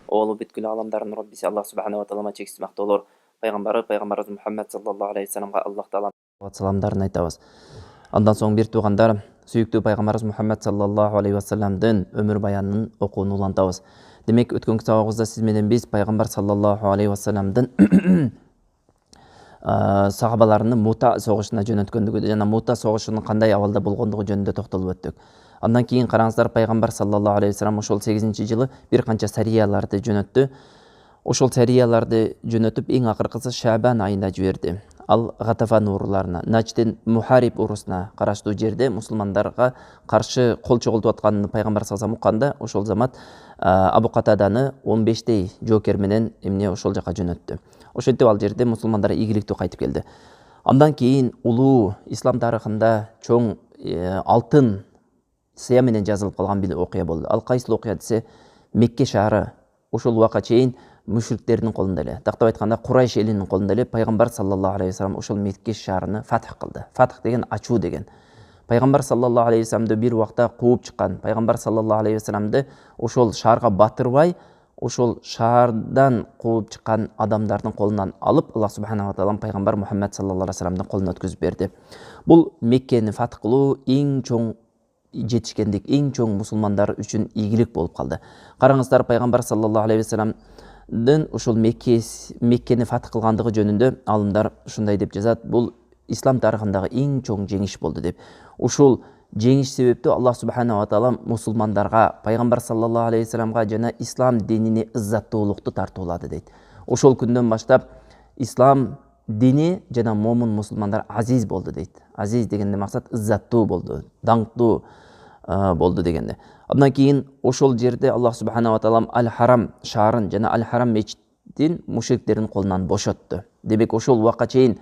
Оğlu бүткүл аламдардын Роббиси Аллах субханала таалама чексиз мактоолор, пайгамбарыбыз Мухаммад саллаллаху алейхи вассаламга Аллах таала саламдарын айтабыз. Андан соң бир туугандар, сүйүктүү пайгамбарыбыз Мухаммад саллаллаху алейхи вассаламдын өмүр баянын окууну улантабыз. Демек өткөнкү сабагыбызда сиз менен биз пайгамбар саллаллаху алейхи вассаламдын сахабаларынын Мута согушуна жөнөткөндүгү жана Мута согушунун кандай абалда болгондугу жөнүндө токтолуп өттүк. Андан кийин караңыздар, пайгамбар саллаллаху алейхи вассалам ошол 8-жылы бир канча сарияларды жөнөттү. Ошол сарияларды жөнөтүп эң акыркысы Шабан айында жиберди. Ал Гатафан урууларына, Начдин Мухариб урусуна караштуу жерде мусулмандарга каршы кол чогултуп атканын пайгамбар саллаллаху алейхи укканда, ошол замат Абу Катаданы 15 жоокер менен ошол жака жөнөттү. Ошентип ал жерде мусулмандар ийгиликтүү кайтып келди. Андан кийин улуу ислам тарыхында чоң алтын сыя менен жазылып калган бир окуя болду. Ал кайсыл окуя десе, Мекке шаары ошол убакка чейин мушриктердин колунда эле, тактап айтканда Курайш элинин колунда эле. Пайгамбар саллаллаху алейхи вассалам ошол Мекке шаарыны фатх кылды. Фатх деген ачуу деген. Пайгамбар саллаллаху алейхи вассаламды бир убакта кууп чыккан. Пайгамбар саллаллаху алейхи вассаламды ошол шаарга батырбай, ошол шаардан кууп чыккан адамдардын колунан алып, Аллах субханала таала пайгамбар Мухаммад саллаллаху алейхи вассаламдын колуна өткөзүп берди. Бул Меккени фатх кылуу эң чоң жетишкендик, эң чоң мусулмандар үчүн ийгилик болуп калды. Караңыздар, пайгамбар саллаллаху алейхи вассаламдын ошол Меккени фатх кылгандыгы жөнүндө алымдар ушундай деп жазат: бул ислам тарыхындагы эң чоң жеңиш болду деп. Ушул жеңиш себептүү Аллах субханала таала мусулмандарга, пайгамбар саллаллаху алейхи вассаламга жана ислам динине ыззаттуулукту тартуулады дейт. Ошол күндөн баштап ислам дини жана момун мусулмандар азиз болду дейт. Азиз дегенде максат ыззаттуу болду, даңктуу болду дегенде. Андан кийин ошол жерде Аллах субханала таала Аль-Харам шаарын жана Аль-Харам мечитин мушриктердин колунан бошотту. Демек ошол убакка чейин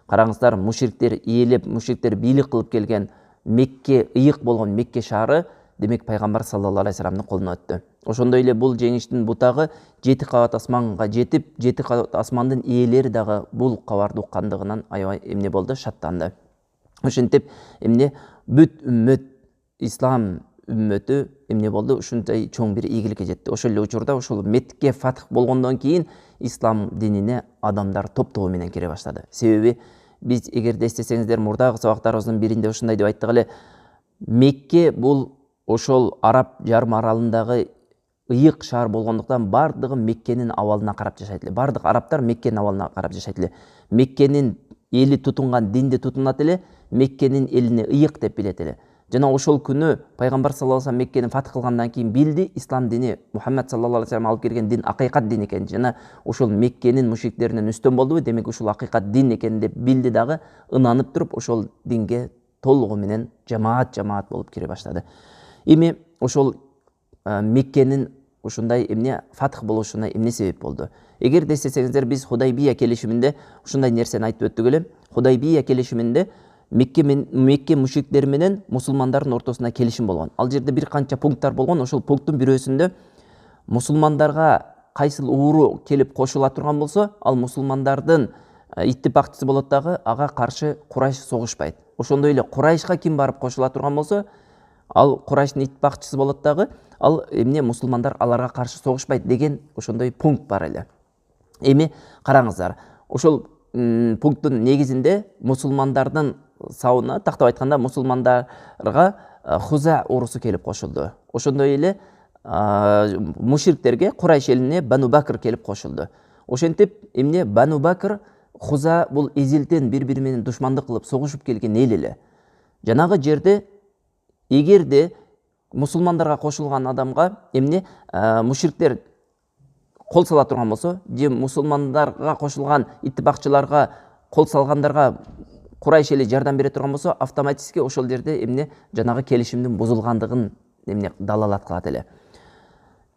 караңыздар, мушриктер ээлеп, мушриктер бийлик кылып келген Мекке, ыйык болгон Мекке шаары демек пайгамбар саллаллаху алейхи вассаламдын колуна өттү. Ошондой эле бул жеңиштин бутагы 7 кабат асманга жетип, 7 кабат асмандын ээлери дагы бул кабарды уккандыгынан аябай болду, шаттанды. Ошентип бүт үммөт, ислам үммөтү болду, ушундай чоң бир ийгиликке жетти. Ошол эле учурда ошол Мекке фатх болгондон кийин ислам динине адамдар топтоо менен кире баштады. Себеби биз, эгерде эстесеңиздер, мурдагы сабактарыбыздын биринде ушундай деп айттык эле, Мекке бул ошол Араб жарым аралындагы ыйык шаар болгондуктан бардыгы Меккенин абалына карап жашайт эле. Бардык арабтар Меккенин абалына карап жашайт эле. Меккенин эли тутунган динди тутунат эле, Меккенин элине ыйык деп билет эле. Жана ошол күнү пайгамбар саллаллаху алейхи вассалам Меккени фатх кылгандан кийин билди, ислам дини, Мухаммад саллаллаху алейхи вассалам алып келген дин акыйкат дин экенин, жана ошол Меккенин мушриктеринен үстөн болдубу, демек ушул акыйкат дин экенин деп билди дагы, ынанып туруп ошол динге толугу менен жамаат болуп кире баштады. Эми ошол Меккенин ушундай фатх болушуна эмне себеп болду? Эгер десеңиздер, биз Худайбия келишиминде ушундай нерсени айтып өттүк эле. Худайбия келишиминде Мекке мушриктери менен мусулмандардын ортосунда келишим болгон. Ал жерде бир канча пункттар болгон. Ошол пункттун бирөөсүндө мусулмандарга кайсыл ууру келип кошула турган болсо, ал мусулмандардын иттифакчысы болот дагы, ага каршы Курайш согушпайт. Ошондой эле Курайшка ким барып кошула турган болсо, ал Курайштын иттифакчысы болот дагы, ал мусулмандар аларга каршы согушпайт деген ошондой пункт бар эле. Эми караңыздар, ошол пункттун негизинде мусулмандардын сабына, тактап айтканда, мусулмандарга Хуза урусу келип кошулду. Ошондой эле мушриктерге, Курайш элине Бану Бакр келип кошулду. Ошентип Бану Бакр, Хуза бул эзилтен бири-бири менен душмандык кылып согушуп келген эл эле. Жанагы жерде эгерде мусулмандарга кошулган адамга мушриктер кол сала турган болсо, же мусулмандарга кошулган иттифакчыларга кол салгандарга Курайш эли жардам бере турган болсо, автоматически ошол жерде жанагы келишимдин бузулгандыгын далалат кылат эле.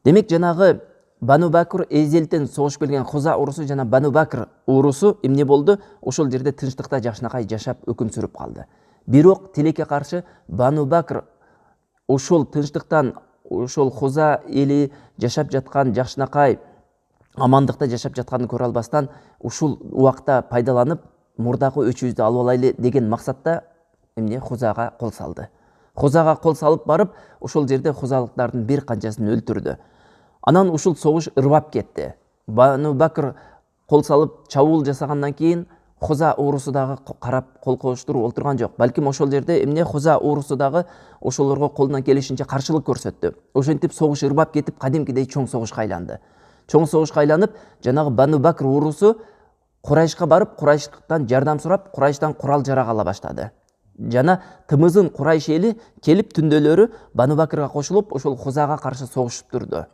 Демек жанагы Бану Бакр эзелтен согушуп келген Хуза урусу жана Бану Бакр урусу болду? Ошол жерде тынчтыкта жакшынакай жашап өкүм сүрүп калды. Бирок тилекке каршы Бану Бакр ошол тынчтыктан, ошол Хуза эли жашап жаткан жакшынакай амандыкта жашап жатканын көрө албастан, ушул убакта пайдаланып мурдагы өчүбүздү алып алайлы деген максатта Хузага кол салды. Хузага кол салып барып, ошол жерде хузалыктардын бир канчасын өлтүрдү. Анан ушул согуш ырбап кетти. Бану Бакр кол салып чабуул жасагандан кийин Хуза уурусу дагы карап кол коюштуруп олтурган жок. Балким ошол жерде эмне Хуза уурусу дагы ошолорго колунан келишинче каршылык көрсөттү. Ошентип согуш ырбап кетип, кадимкидей чоң согушка айланды. Чоң согушка айланып, жанагы Бану Бакр уурусу Курайшка барып, Курайштан жардам сурап, Курайштан курал жарак ала баштады. Жана тымызын Курайш эли келип түндөлөрү Бану Бакрга кошулуп, ошол Хузага каршы согушуп турду.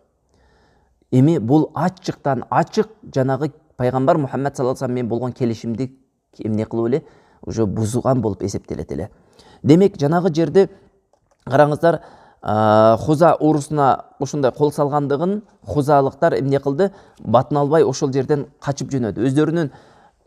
Эми бул ачыктан ачык жанагы пайгамбар Мухаммад саллаллаху алейхи ва саллям менен болгон келишимди эмне кылып эле уже бузган болуп эсептелет эле. Демек жанагы жерде караңыздар, Хуза уурусуна ушундай кол салгандыгын хузалыктар эмне кылды? Батын албай ошол жерден качып жөнөдү. Өздөрүнүн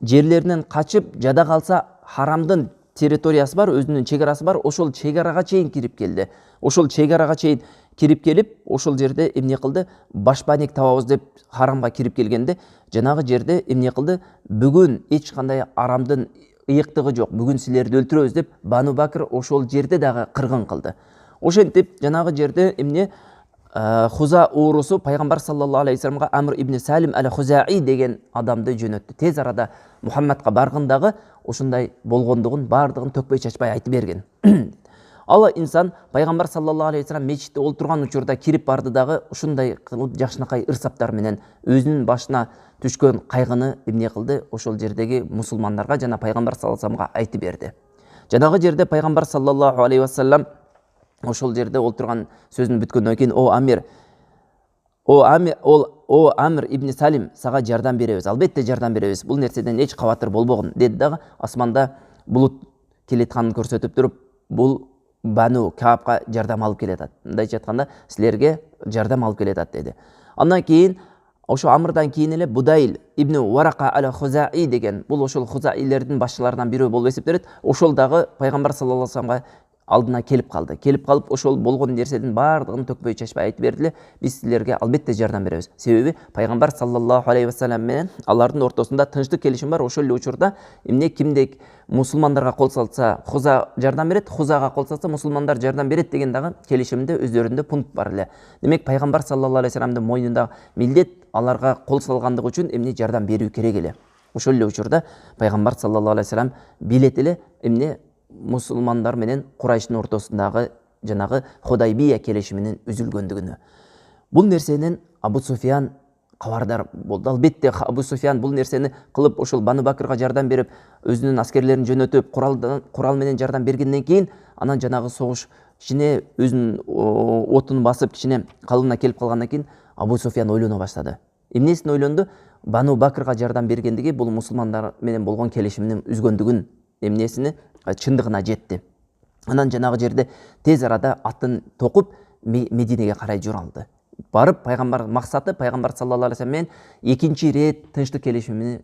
жерлеринен качып, жада калса харамдын территориясы бар, өзүнүн чегарасы бар, ошол чегарага чейин кирип келди. Ошол чегарага чейин кирип келип, ошол жерде эмне кылды? Башбаник табабыз деп харамга кирип келгенде, жанагы жерде эмне кылды? Бүгүн эч кандай арамдын ыйыктыгы жок, бүгүн силерди өлтүрөбүз деп Бану Бакр ошол жерде дагы кыргын кылды. Ошентип жанагы жерде эмне Хуза уурусу пайгамбар саллаллаху алейхи ва салламга Амр ибн Салим ал-Хузаи деген адамды жөнөттү. Тез арада Мухаммадка баргандагы ушундай болгондугун бардыгын төкпөй чачпай айтып берген. Ал инсан пайгамбар саллаллаху алейхи ва саллям мечитте олтурган учурда кирип барды дагы ушундай кылып жакшынакай ырсаптар менен өзүнүн башына түшкөн кайгыны эмне кылды? Ошол жердеги мусулмандарга жана пайгамбар саллаллаху алейхи ва салламга айтып берди. Жанагы жерде пайгамбар саллаллаху алейхи ва саллям ошол жерде олтурган сөзүн бүткөндөн кийин о Амир ибн Салим, сага жардам беребиз, албетте жардам беребиз, бул нерседен эч кабатыр болбогун деди дагы, асманда булут келетканын көрсөтүп туруп, бул Бану Каапка жардам алып келатат. Мындайча айтканда, силерге жардам алып келатат деди. Андан кийин ошо Амрдан кийин эле Будайл ибн Варака ал-Хузаи деген, бул ошол Хузаилердин башчыларынан бирөө болуп эсептелет. Ошол дагы пайгамбар саллаллаху алейхи ва салламга алдына келип калды. Келип калып, ошол болгон нерседин бардыгын төкпөй чачпай айтып берди. Биз силерге албетте жардам беребиз. Себеби пайгамбар саллаллаху алейхи ва саллям менен алардын ортосунда тынчтык келишим бар. Ошол эле учурда эмне кимдек мусулмандарга кол салса, Хуза жардам берет, Хузага кол салса, мусулмандар жардам берет деген дагы келишимде өздөрүндө пункт бар эле. Демек пайгамбар саллаллаху алейхи ва саллямдын мойнунда милдет аларга кол салгандыгы үчүн эмне жардам берүү керек эле. Ошол эле учурда пайгамбар саллаллаху алейхи ва саллям билет эле эмне мусулмандар менен Курайштын ортосундагы жанагы Худайбия келишиминин үзүлгөндүгүнө. Бул нерсенен Абу Суфиян кабардар болду. Албетте Абу Суфиян бул нерсени кылып, ошол Бану Бакрга жардам берип, өзүнүн аскерлерин жөнөтүп, курал менен жардам бергенден кийин, анан жанагы согуш кичине өзүнүн отун басып, кичине калыбына келип калгандан кийин Абу Суфиян ойлоно баштады. Эмнесин ойлонду? Бану Бакрга жардам бергендиги бул мусулмандар менен болгон келишимдин үзгөндүгүн эмнесини чындыгына жетти. Анан жанагы жерде тез арада атын токуп Мединеге карай журалды. Барып пайгамбар максаты пайгамбар саллаллаху алейхи ва саллям менен экинчи рет тынчтык келишимини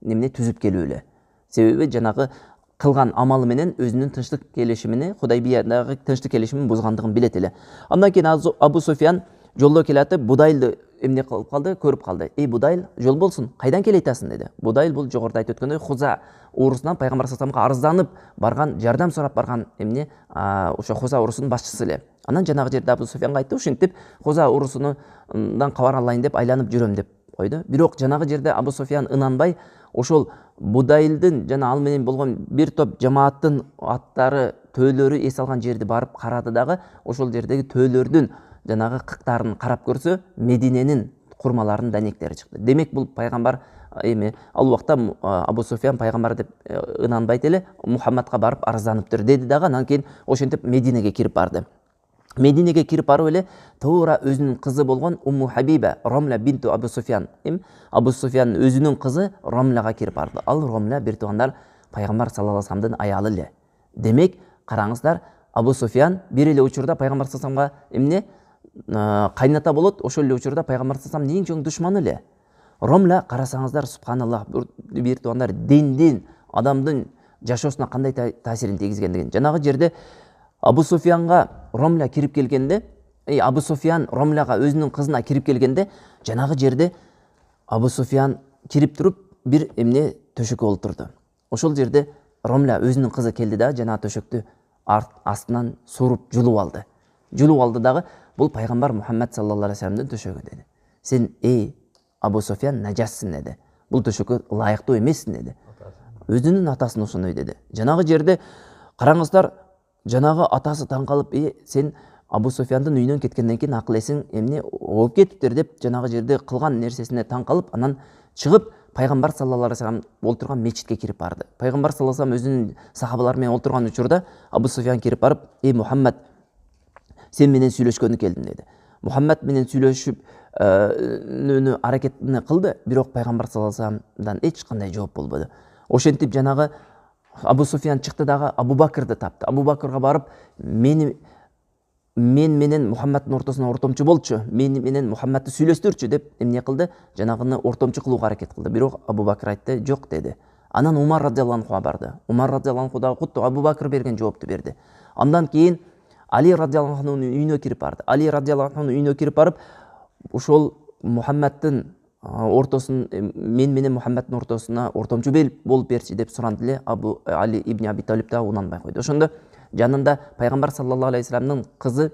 эмне түзүп келүү эле. Себеби жанагы кылган амалы менен өзүнүн тынчтык келишимини, Худайбиядагы тынчтык келишимин бузгандыгын билет эле. Андан кийин Абу Суфиян жолдо келатып Будайлды эмне кылып калды? Көрүп калды. Эй Будайл, жол болсун, кайдан келетасың деди. Будайл бул жогоруда айтып өткөндөй Хуза уурусунан пайгамбар саллаллаху алейхи ва салламга арызданып барган, жардам сурап барган эмне ошо Хуза уурусунун башчысы эле. Анан жанагы жерде Абу Суфиянга айтты, ушинтип Хуза уурусунан кабар алайын деп айланып жүрөм деп койду. Бирок жанагы жерде Абу Суфиян ынанбай, ошол Будайлдын жана ал менен болгон бир топ жамааттын аттары, төөлөрү эс алган жерди барып карады дагы, ошол жердеги төөлөрдүн жанагы кыктарын карап көрсө, Мединенин курмаларынын данектери чыкты. Демек бул пайгамбар эми ал убакта Абу Суфиян пайгамбар деп ынанбайт эле, Мухаммадка барып арызданыптыр деди дагы. Анан кийин ошентип Мединеге кирип барды. Мединеге кирип барып эле туура өзүнүн кызы болгон Умму Хабиба, Ромла бинту Абу Суфиян, Абу Суфиян өзүнүн кызы Ромлага кирип барды. Ал Ромла бир туугандар пайгамбар саллаллаху алейхи ва салламдын аялы эле. Демек караңыздар, Абу Суфиян бир эле учурда пайгамбар саллаллаху алейхи ва салламга эмне кайната болот, ошол эле учурда пайгамбар саллаллаху алейхи ва саллам эң чоң душманы эле. Ромла карасаңыздар, субханаллах, бир туугандар диндин адамдын жашоосуна кандай таасирин тийгизгендигин. Жанагы жерде Абу Суфиянга Ромла кирип келгенде, Абу Суфиян Ромлага өзүнүн кызына кирип келгенде, жанагы жерде Абу Суфиян кирип туруп бир эмне төшөккө олтурду. Ошол жерде Ромла өзүнүн кызы келди да, жанагы төшөктү астынан суруп жулуп алды. Жулуп алды дагы, бул пайгамбар Мухаммад саллаллаху алейхи ва салламдын төшөгү деди. Сен Абу Суфиян нажассың деді. Бұл төшөккө ылайыктуу эмессиң деді. Өзүнүн атасын ошондой деді. Жанагы жерде караңыздар, жанагы атасы таң калып, сен Абу Суфияндын үйүнөн кеткенден кийин акыл эсиң эмне болуп кетиптир деп жанагы жерде кылган нерсесине таң калып, анан чыгып пайгамбар саллаллаху алейхи вассалам олтурган мечитке кирип барды. Пайгамбар саллаллаху алейхи вассалам өзүнүн сахабалары менен олтурган учурда Абу Суфиян кирип барып, Мухаммад, сен менен сүйлөшкөнү келдим деді. Мухаммад менен сүйлөшүп аракетini кылды, бирок пайгамбар саллаллаху алейхи вассаламдан эч кандай жооп болбоду. Ошентип жанагы Абу Суфиян чыкты дагы Абу Бакырды тапты. Абу Бакырга барып, мен менен Мухаммаддын ортосуна ортомчу болчу, мен менен Мухаммадды сүйлөстүрчү деп эмне кылды? Жанагыны ортомчу кылууга аракет кылды. Бирок Абу Бакыр айтты, жок деди. Анан Умар радиаллаху анхуга барды. Умар радиаллаху анху дагы кутту Абу Бакыр берген жоопту берди. Андан кийин Али радиаллаху анхунун үйүнө кирип барды. Али радиаллаху анхунун үйүнө кирип барып, ошол Мухаммаддын ортосын, мен менен Мухаммаддын ортосуна ортомчу болуп берчи деп суранды эле. Али ибн Аби Талиб да унанбай койду. Ошондо жанында пайгамбар саллаллаху алейхи вассаламдын кызы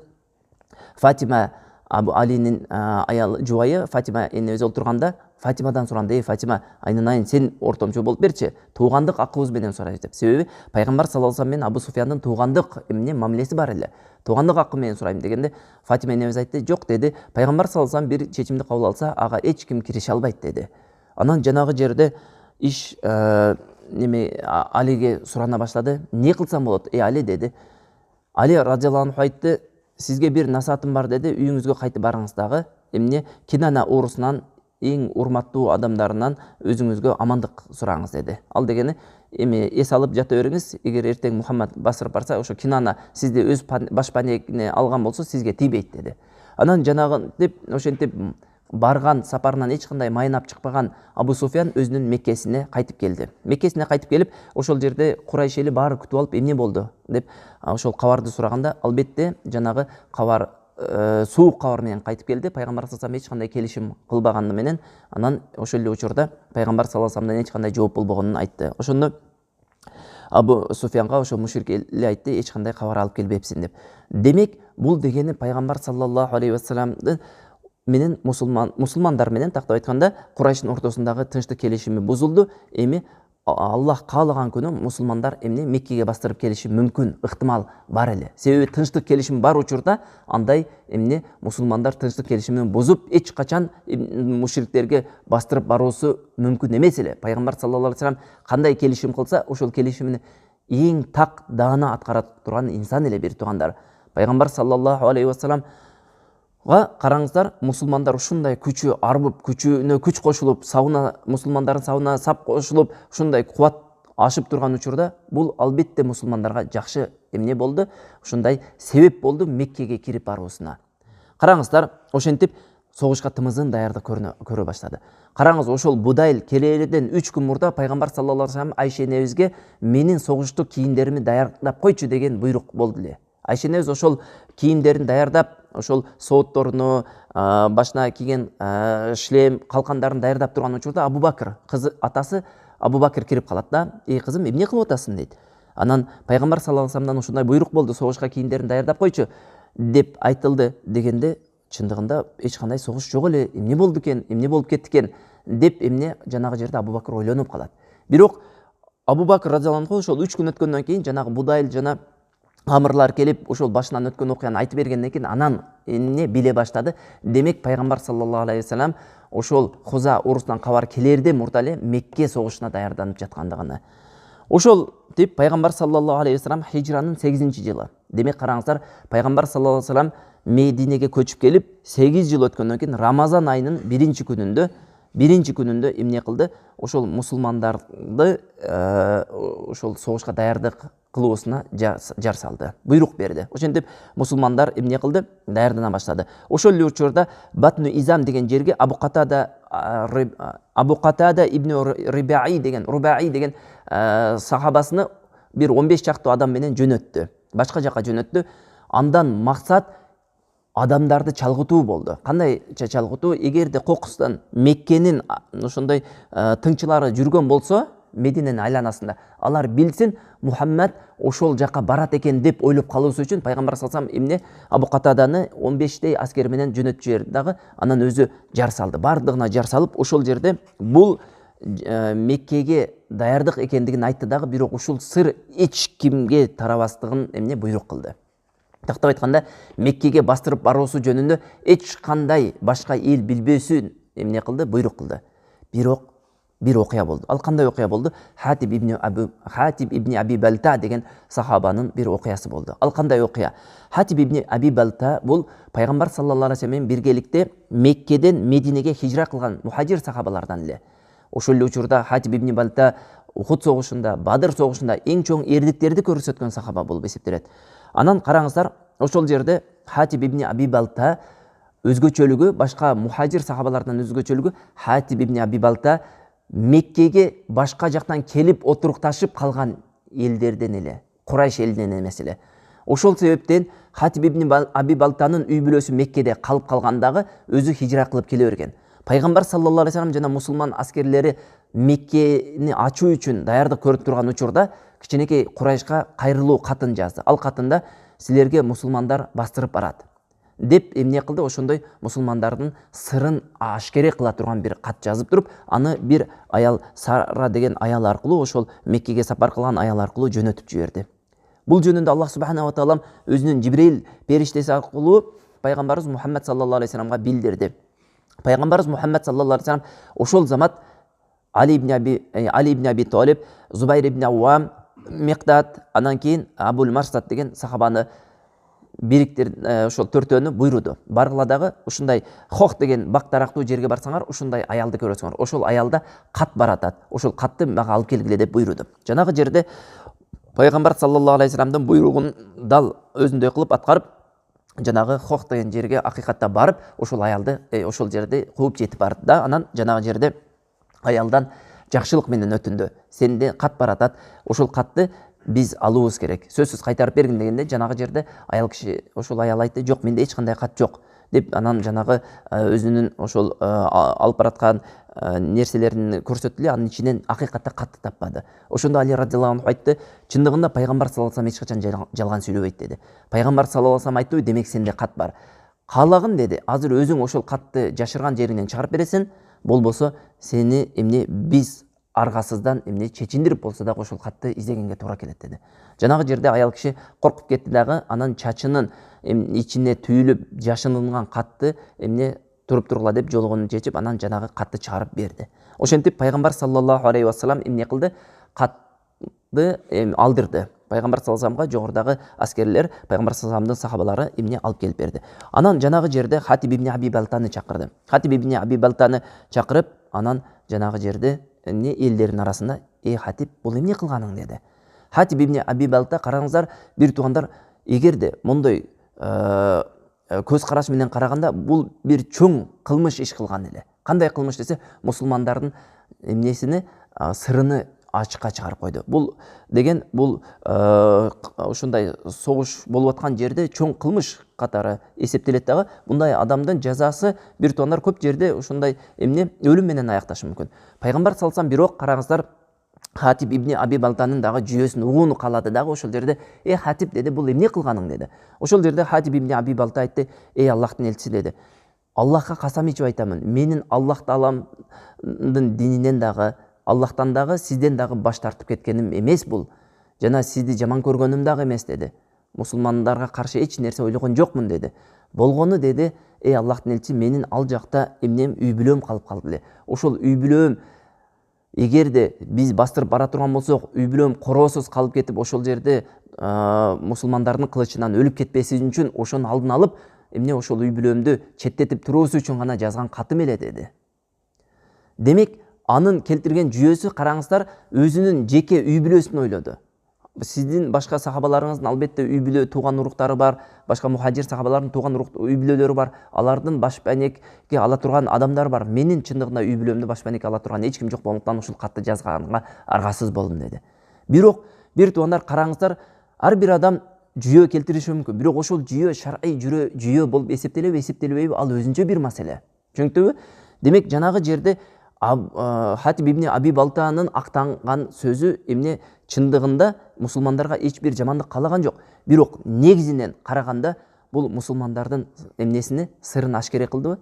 Фатима, Абу Алинин аялы жубайы Фатима энебиз олтурганда, Фатимадан суранды, Фатима, айнанайын, сен ортомчу болуп берчи, туугандык акыбыз менен сурайбыз деп. Себеби пайгамбар саллаллаху алейхи вассалам менен Абу Суфияндын туугандык мамилеси бар эле. Туугандык акы менен сурайм дегенде, Фатима энебиз айтты, жок деди. Пайгамбар саллаллаху алейхи вассалам бир чечимди кабыл алса, ага эч ким киреше албайт деди. Анан жанагы жерде иш Алиге сурана башлады. Не кылсам болот? Али деди. Али радиаллаху анху айтты, сизге бир насаатым бар деди, үйүңүзгө кайтып барыңыз дагы, Кинана урусунан эң урматтуу адамдарынан өзүңүзгө амандык сураңыз деди. Ал дегени эс алып жата бериңиз, эгер эртең Мухаммад басырып барса, ошо Кинана сизди өз башпанегине алган болсо, сизге тийбейт деди. Анан жанагы деп ошентип барган сапарынан эч кандай майнап чыкпаган Абу Суфиян өзүнүн Меккесине кайтып келди. Меккесине кайтып келип, ошол жерде Курайш эли баары күтүп алып, эмне болду деп ошол кабарды сураганда, албетте жанагы кабар суук кабар менен кайтып келди. Пайгамбар саллаллаху алейхи вассалам эч кандай келишим кылбаганы менен, анан ошол эле учурда пайгамбар саллаллаху алейхи вассаламдан эч кандай жооп болбогонун айтты. Ошондо Абу Суфиянга ошо мушрик эле айтты, эч кандай кабар алып келбепсиң деп. Демек, бул дегени пайгамбар саллаллаху алейхи вассаламдын менен мусулмандар менен тактап айтканда Курайштын ортосундагы тынчтык келишими бузулду. Эми Аллах каалаган күнү мусулмандар Меккеге бастырып келиши мүмкүн, ыктымал бар эле. Себеби тынчтык келишими бар учурда андай мусулмандар тынчтык келишимин бузуп, эч качан мушриктерге бастырып баруусу мүмкүн эмес эле. Пайгамбар саллаллаху алейхи вассалам кандай келишим кылса, ошол келишимин эң так даана аткара турган инсан эле, бир туугандар. Пайгамбар саллаллаху алейхи вассалам караңыздар, мусулмандар ушундай күчү арбып, күчүнө күч кошулуп, мусулмандардын сабына сап кошулуп, ушундай кубат ашып турган учурда, бул албетте мусулмандарга жакшы эмне болду, ушундай себеп болду Меккеге кирип баруусуна. Караңыздар, ошентип согушка тымызын даярдык көрө баштады. Караңыз, ошол Будайл келерден 3 күн мурда пайгамбар саллаллаху алейхи вассалам Айша энебизге менин согуштук кийимдеримди даярдап койчу деген буйрук болду эле. Айша энебиз ошол кийимдерин даярдап, ошол соотторуну, башына кийген шлем, калкандарын даярдап турган учурда Абу Бакыр, кызы атасы Абу Бакыр кирип калат да, кызым, эмне кылып атасың дейт. Анан пайгамбар саллаллаху алейхи вассаламдан ушундай буйрук болду, согушка кийимдерин даярдап койчу деп айтылды дегенде, чындыгында эч кандай согуш жок эле, эмне болду экен, эмне болуп кетти экен деп жанагы жерде Абу Бакыр ойлонуп калат. Бирок Абу Бакыр радиаллаху анху ошол 3 күн өткөндөн кийин жанагы Будайл жана амырлар келип, ошол башынан өткөн окуяны айтып бергенден кийин анан биле баштады. Демек пайгамбар саллаллаху алейхи вассалам ошол Хуза урусунан кабар келерден мурда эле Мекке согушуна даярданып жаткандыгын. Ошол деп пайгамбар саллаллаху алейхи вассалам хижранын 8-жылы. Демек караңыздар, пайгамбар саллаллаху алейхи вассалам Мединеге көчүп келип 8 жыл өткөндөн кийин Рамазан айынын 1-күнүндө эмне кылды? Ошол мусулмандарды ошол согушка даярдык кылуусуна жар салды, буйрук берди. Ошентип мусулмандар эмне кылды? Даярдана баштады. Ошол эле учурда Батну Изам деген жерге Абу Катада ибн Рубаи деген сахабасыны бир 15 чактуу адам менен жөнөттү. Башка жака жөнөттү. Андан максат адамдарды чалгытуу болду. Кандай чалгытуу? Эгерде кокустан Меккенин ошондой тыңчылары жүргөн болсо, Мединенин айланасында. Алар билсин Мухаммад ошол жака барат экен деп ойлоп калуусу үчүн пайгамбар саллаллаху алейхи вассалам Абу Катаданы 15 аскер менен жөнөтүп жиберди дагы, анан өзү жар салды. Бардыгына жар салып, ошол жерде бул Меккеге даярдык экендигин айтты дагы, бирок ушул сыр эч кимге тарабастыгын буйрук кылды. Тактап айтканда, Меккеге бастырып баруусу жөнүндө эч кандай башка эл билбесин кылды, буйрук кылды. Бирок бир окуя болду. Ал кандай окуя болду? Хатиб ибн Аби Балта деген сахабанын бир окуясы болду. Ал кандай окуя? Хатиб ибн Аби Балта бул пайгамбар саллаллаху алейхи вассалам менен биргеликте Меккеден Мединеге хижра кылган мухажир сахабалардан эле. Ошол эле учурда Хатиб ибн Балта Ухуд согушунда, Бадыр согушунда эң чоң эрдиктерди көрсөткөн сахаба болуп эсептелет. Анан караңыздар, ошол жерде Хатиб ибн Аби Балта өзгөчөлүгү, башка мухажир сахабалардан өзгөчөлүгү, Хатиб ибн Аби Балта Меккеге башка жактан келип отурукташып калган элдерден эле, Курайш элинен эмес эле. Ошол себептен Хатиб ибн Аби Балтанын үй бүлөсү Меккеде калып калгандагы өзү хижра кылып келе берген. Пайгамбар саллаллаху алейхи вассалам жана мусулман аскерлери Меккени ачуу үчүн даярдык көрүп турган учурда кичинекей Курайшка кайрылуу катын жазды. Ал катында силерге мусулмандар бастырып барат деп кылды, ошондой мусулмандардын сырын ашкере кыла турган бир кат жазып туруп, аны бир аял, Сара деген аял аркылуу, ошол Меккеге сапар кылган аял аркылуу жөнөтүп жиберди. Бул жөнүндө Аллах субханаху ва таала өзүнүн Жибрил периштеси аркылуу пайгамбарыбыз Мухаммад саллаллаху алейхи вассаламга билдирди. Пайгамбарыбыз Мухаммад саллаллаху алейхи вассалам ошол замат Али ибн Аби Талиб, Зубайр ибн Ауам, Миqdad, анан кийин Абул Марсад деген сахабаны бириктер, ошол төртөөнү буйруду. Баргыла дагы ушундай Хох деген бактарактуу жерге барсаңар, ушундай аялды көрөсүңөр. Ошол аялда кат баратат. Ошол катты мага алып келгиле деп буйруду. Жанагы жерде пайгамбар саллаллаху алейхи вассаламдын буйругун дал өзүндөй кылып аткарып, жанагы Хох деген жерге акыйкатта барып, ошол аялды ошол жерде кууп жетип барды да, анан жанагы жерде аялдан жакшылык менен өтүндү. Сенде кат баратат, ошол катты биз алуубуз керек. Сөзсүз кайтарып бергин дегенде жанагы жерде аял киши, ошол аял айтты, жок, менде эч кандай кат жок деп, анан жанагы өзүнүн ошол алып бараткан нерселерин көрсөттү эле, анын ичинен акыйкатта катты таппады. Ошондо Али радиаллаху анху айтты, чындыгында пайгамбар саллаллаху алейхи вассалам эч качан жалган сүйлөбөйт деди. Пайгамбар саллаллаху алейхи вассалам айтты, демек сенде кат бар. Каалагын деди, азыр өзүң ошол катты жашырган жериңен чыгарып бересиң, болбосо сени биз аргасыздан чечиндирип болсо дагы ошол катты издегенге туура келет деди. Жанагы жерде аял киши коркуп кетти дагы, анан чачынын ичине түйүлүп жашынган катты туруп тургула деп жолгонун чечип, анан жанагы катты чыгарып берди. Ошентип пайгамбар саллаллаху алейхи вассалам кылды? Катты алдырды. Пайгамбар саллаллаху алейхи вассаламга жогорудагы аскерлер, пайгамбар саллаллаху алейхи вассаламдын сахабалары алып келип берди. Анан жанагы жерде Хатиб ибн Аби Балтаны чакырды. Хатиб ибн Аби Балтаны чакырып, анан жанагы жерде элдердин арасында, Хатиб, бул эмне кылганың деди. Хатиб ибн Аби Балта, караңыздар, бир туугандар, эгерде мондой көз караш менен караганда, бул бир чоң кылмыш иш кылган эле. Кандай кылмыш десе, мусулмандардын сырыны ачыкка чыгарып койду. Бул деген, бул ушундай согуш болуп аткан жерде чоң кылмыш катары эсептелет дагы. Мындай адамдын жазасы бир туугандар көп жерде ушундай өлүм менен аякташы мүмкүн. Пайгамбар саллаллаху алейхи вассалам бирок караңыздар, Хатиб ибн Аби Балтанын дагы жүйөсүн угууну каалады дагы, ошол жерде Хатиб деди, бул эмне кылганың деди. Ошол жерде Хатиб ибн Аби Балта айтты, Аллахтын элчиси деди, Аллахка касам ичип айтамын, менин Аллах Тааламдын дининен дагы, Аллахтан дагы, сизден дагы баш тартып кеткеним эмес бул. Жана сизди жаман көргөнүм дагы эмес деди. Мусулмандарга каршы эч нерсе ойлогон жокмун деди. Болгону деди, Аллахтын элчиси, менин ал жакта үй бүлөм калып калды эле. Ошол үй бүлөм, эгерде биз бастырып бара турган болсок, үй бүлөм короосуз калып кетип, ошол жерде мусулмандардын кылычынан өлүп кетпеси үчүн ошонун алдын алып, ошол үй бүлөмдү четтетип туруусу үчүн гана жазган катым эле деди. Демек, анын келтирген жүйөсү, караңыздар, өзүнүн жеке үй бүлөсүн ойлоду. Сиздин башка сахабаларыңыздын албетте үй бүлө тууган уруктары бар, башка мухажир сахабалардын тууган үй бүлөлөрү бар, алардын башпанекке ала турган адамдар бар. Менин чындыгында үй бүлөмдү башпанекке ала турган эч ким жок болгондуктан ушул катты жазганга аргасыз болдум деди. Бирок бир туугандар, караңыздар, ар бир адам жүйө келтириши мүмкүн. Бирок ошол жүйө шар'ый жүйө болуп эсептелеби, эсептелбейби, ал өзүнчө бир маселе. Түшүнүктүбү? Демек жанагы жерде Хатиб ибн Аби Балтанын актанган сөзү эмне чындыгында мусулмандарга эч бир жамандык каалаган жок. Бирок негизинен караганда бул мусулмандардын эмнесини сырын ашкере кылдыбы?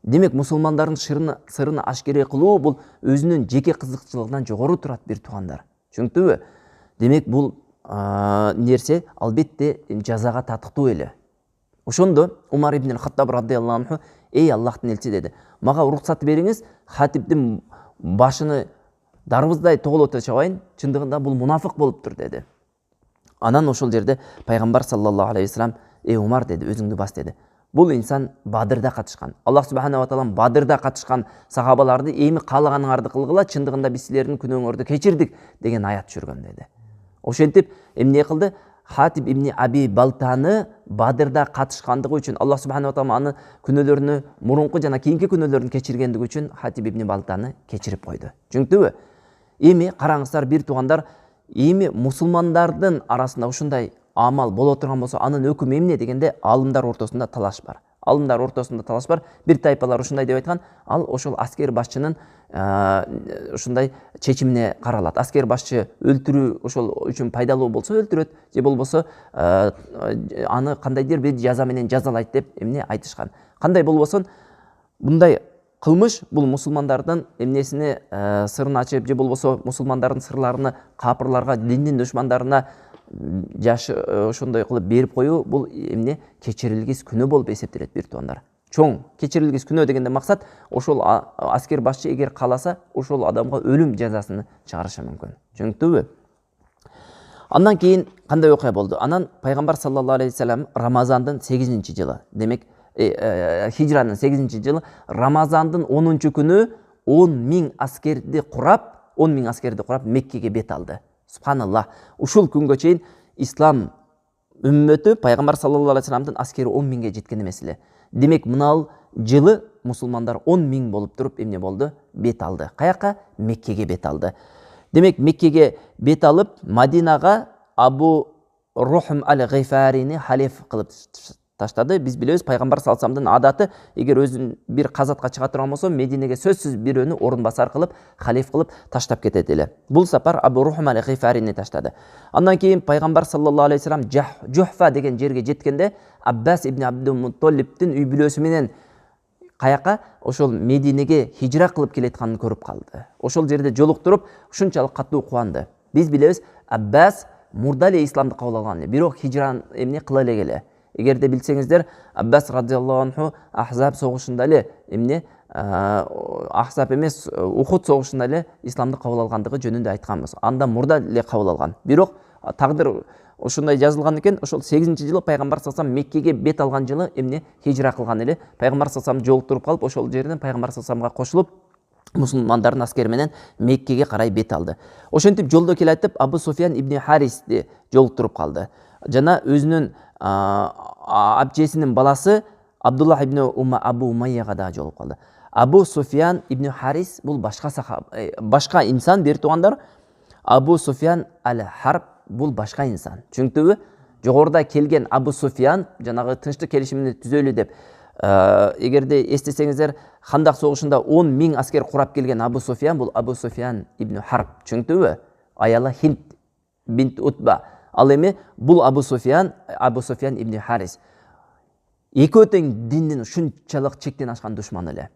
Демек мусулмандардын сырын ашкере кылуу бул өзүнүн жеке кызыкчылыгынан жогору турат бир туугандар. Түшүнүктүбү? Демек бул нерсе албетте жазага татыктуу эле. Ошондо Умар ибн Хаттаб радыйаллаху анху эй Аллахтын элчиси деди, мага уруксат бериңиз, Хатибдин башыны дарбыздай тоголото чабайын, чындыгында бул мунафык болуптур деди. Анан ошол жерде пайгамбар саллаллаху алейхи вассалам эй Умар деди, өзүңдү бас деди. Бул инсан Бадырда катышкан. Аллах субханаху ва таала Бадырда катышкан сахабаларды эми каалаганыңарды кылгыла, чындыгында биз силердин күнөөңөрдү кечирдик деген аят жүргөн деди. Ошентип эмне кылды? Хатиб ибн Аби Балтаны Бадырда катышкандыгы үчүн Аллах субханаху ва таала аны күнөөлөрүнү мурунку жана кийинки күнөөлөрүн кечиргендиги үчүн Хатиб ибн Балтаны кечирип койду. Түшүнүктүбү? Эми караңыздар бир туугандар, эми мусулмандардын арасында ушундай амал боло турган болсо, анын өкүмү эмне дегенде алымдар ортосунда талаш бар. Бир тайпалар ушундай деп айткан, ал ошол аскер башчынын ушундай чечимине каралат. Аскер башчы өлтүрүү ошол үчүн пайдалуу болсо өлтүрөт, же болбосо аны кандайдыр бир жаза менен жазалайт деп эмне айтышкан. Кандай болбосун, мындай кылмыш бул мусулмандардын эмнесини сырын ачып, же болбосо мусулмандардын сырларыны капырларга, диндин душмандарына ошондой кылып берип коюу, бул эмне кечирилгис күнөө болуп эсептелет бир туугандар. Чоң кечирилгис күнөө дегенде максат, ошол аскер башчы эгер кааласа, ошол адамга өлүм жазасын чыгарышы мүмкүн. Түшүнүктүбү? Андан кийин кандай окуя болду? Анан пайгамбар саллаллаху алейхи вассалам Рамазандын 8-жылы, демек хижранын 8-жылы Рамазандын 10-күнү 10.000 аскерди курап Меккеге бет алды. Субханаллах. Ушул күнгө чейин ислам үммөтү пайгамбар саллаллаху алейхи вассаламдын аскери 10.000ге жеткен эмес эле. Демек мынал жылы мусулмандар 10.000 болуп туруп эмне болду? Бет алды. Каяка? Меккеге бет алды. Демек Меккеге бет алып, Мадинага Абу Рухм аль-Гайфарини халиф кылып таштады. Биз билебиз, пайгамбар саллаллаху алейхи вассаламдын адаты, эгер өзүн бир казатка чыга турган болсо, Мединеге сөзсүз бирөөнү орун басар кылып, халиф кылып таштап кетет эле. Бул сапар Абу Рухм аль-Гайфарини таштады. Андан кийин пайгамбар саллаллаху алейхи вассалам Жухфа деген жерге жеткенде, Аббас ибн Абдул Мутталибтин үй бүлөсү менен каяка? Ошол Мединеге хижра кылып келетканын көрүп калды. Ошол жерде жолуктуруп, ушунчалык катуу кубанды. Биз билебиз, Аббас мурда эле исламды кабыл алган, бирок хижран эмне кыла эле келе. Эгерде билсеңиздер, Аббас радыйаллаху анху Ахзаб согушунда эле эмне Ахзаб эмес, Ухуд согушунда эле исламды кабыл алгандыгы жөнүндө айтканбыз. Анда мурда эле кабыл алган. Бирок тагдыр ушундай жазылган экен, ошол 8-жылы пайгамбар саллаллаху алейхи вассалам Меккеге бет алган жылы эмне хижра кылган эле. Пайгамбар саллаллаху алейхи вассалам жолуктуруп калып, ошол жерден пайгамбар саллаллаху алейхи вассаламга кошулуп, мусулмандардын аскери менен Меккеге карай бет алды. Ошентип жолдо келатып Абу Суфьян ибн Харисти жолуктуруп калды. Жана өзүнүн абжесинин баласы Абдуллах ибн Абу Умайяга да жолугуп калды. Абу Суфьян ибн Харис бул башка инсан, бир туугандар. Абу Суфьян аль-Харб бул башка инсан. Түшүнүктүбү? Жогоруда келген Абу Суфьян жанагы тынчтык келишимини түзөлү деп, эгерде эстесеңиздер, Хандак согушунда 10.000 аскер курап келген Абу Суфьян бул Абу Суфьян ибн Харб. Түшүнүктүбү? Аялы Хинд бинт Утба. Ал эми бул Абу Суфьян ибн Харис. Экөө тең диндин ушунчалык чектен ашкан душман эле.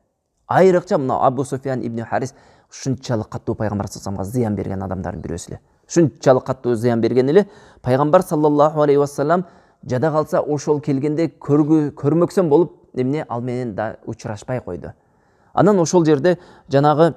Айрыкча мына Абу Суфьян ибн Харис ушунчалык катуу пайгамбар саллаллаху алейхи вассаламга зыян берген адамдардын бирөөсү эле. Ушунчалык катуу зыян берген эле. Пайгамбар саллаллаху алейхи вассалам жада калса ошол келгенде көрмөксөн болуп эмне ал менен да учурашпай койду. Анан ошол жерде жанагы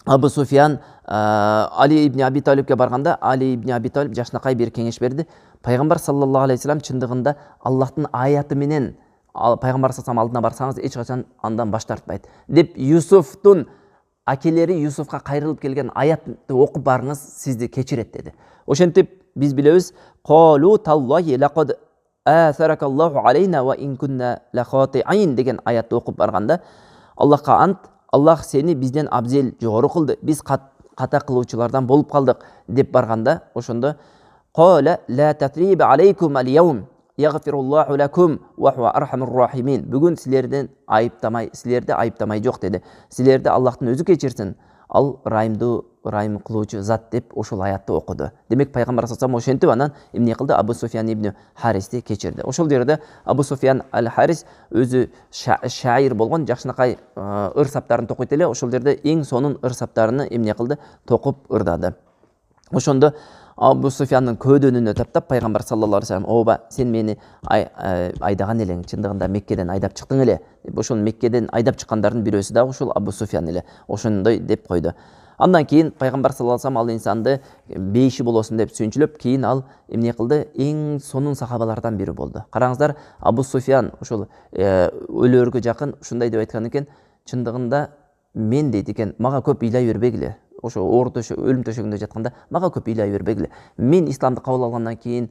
Абу Суфьян Али ибн Аби Талибке барганда, Али ибн Аби Талиб жашынакай бир кеңеш берди. Пайгамбар саллаллаху алейхи вассалам чындыгында Аллахтын аяты менен пайгамбар саллаллаху алдына барсаңыз эч качан андан баш тартпайт деп, Юсуфтун акелери Юсуфка кайрылып келген аятты окуп барыңыз, сизди кечирет деди. Ошентип биз билебиз, "Қалу таллахи лақад асаракаллаху алейна ва ин кунна лахатиин" деген аятты окуп барганда, Аллахка ант, Аллах сени бизден абзел жогору кылды, биз ката кылуучулардан болуп калдык деп барганда, ошондо "Қала ла татриба алейкум аль-яум", яғфируллаху лакум ва хуа архамур рахимин. Бүгін сілерді айыптамай жоқ деді. Сілерді Аллахтың өзі кешірсін. Ал райым қылушы зат деп ошол аятты оқыды. Демек пайғамбар саллаллаху алейхи ошентип анан эмне кылды? Абу Суфиян ибн Харисти кечирди. Ошол жерде Абу Суфиян аль-Харис өзү шаир болгон, жакшынакай ыр саптарын токуйт эле. Ошол жерде эң сонун ыр саптарыны эмне кылды? Токуп ырдады. Ошондо Абу Суфияндын көдөнүнө таптап пайгамбар саллаллаху алейхи вассалам: "Оба, сен мени айдаган элең, чындыгында Меккеден айдап чыктың эле." Ошол Меккеден айдап чыккандардын бирөөсү дагы ушул Абу Суфиян эле. Ошондой деп койду. Андан кийин пайгамбар саллаллаху алейхи вассалам ал инсанды бейиши болосун деп сүйүнчүлөп, кийин ал эмне кылды? Эң сонун сахабалардан бири болду. Караңыздар, Абу Суфиян ошол өлөөргө жакын ушундай деп айткан экен: "Чындыгында мен" дейт экен, "мага көп ыйлай бербегиле. Ошо өлүм төшөгүндө жатканда мага көп ыйлай бербегиле. Мен исламды кабыл алгандан кийин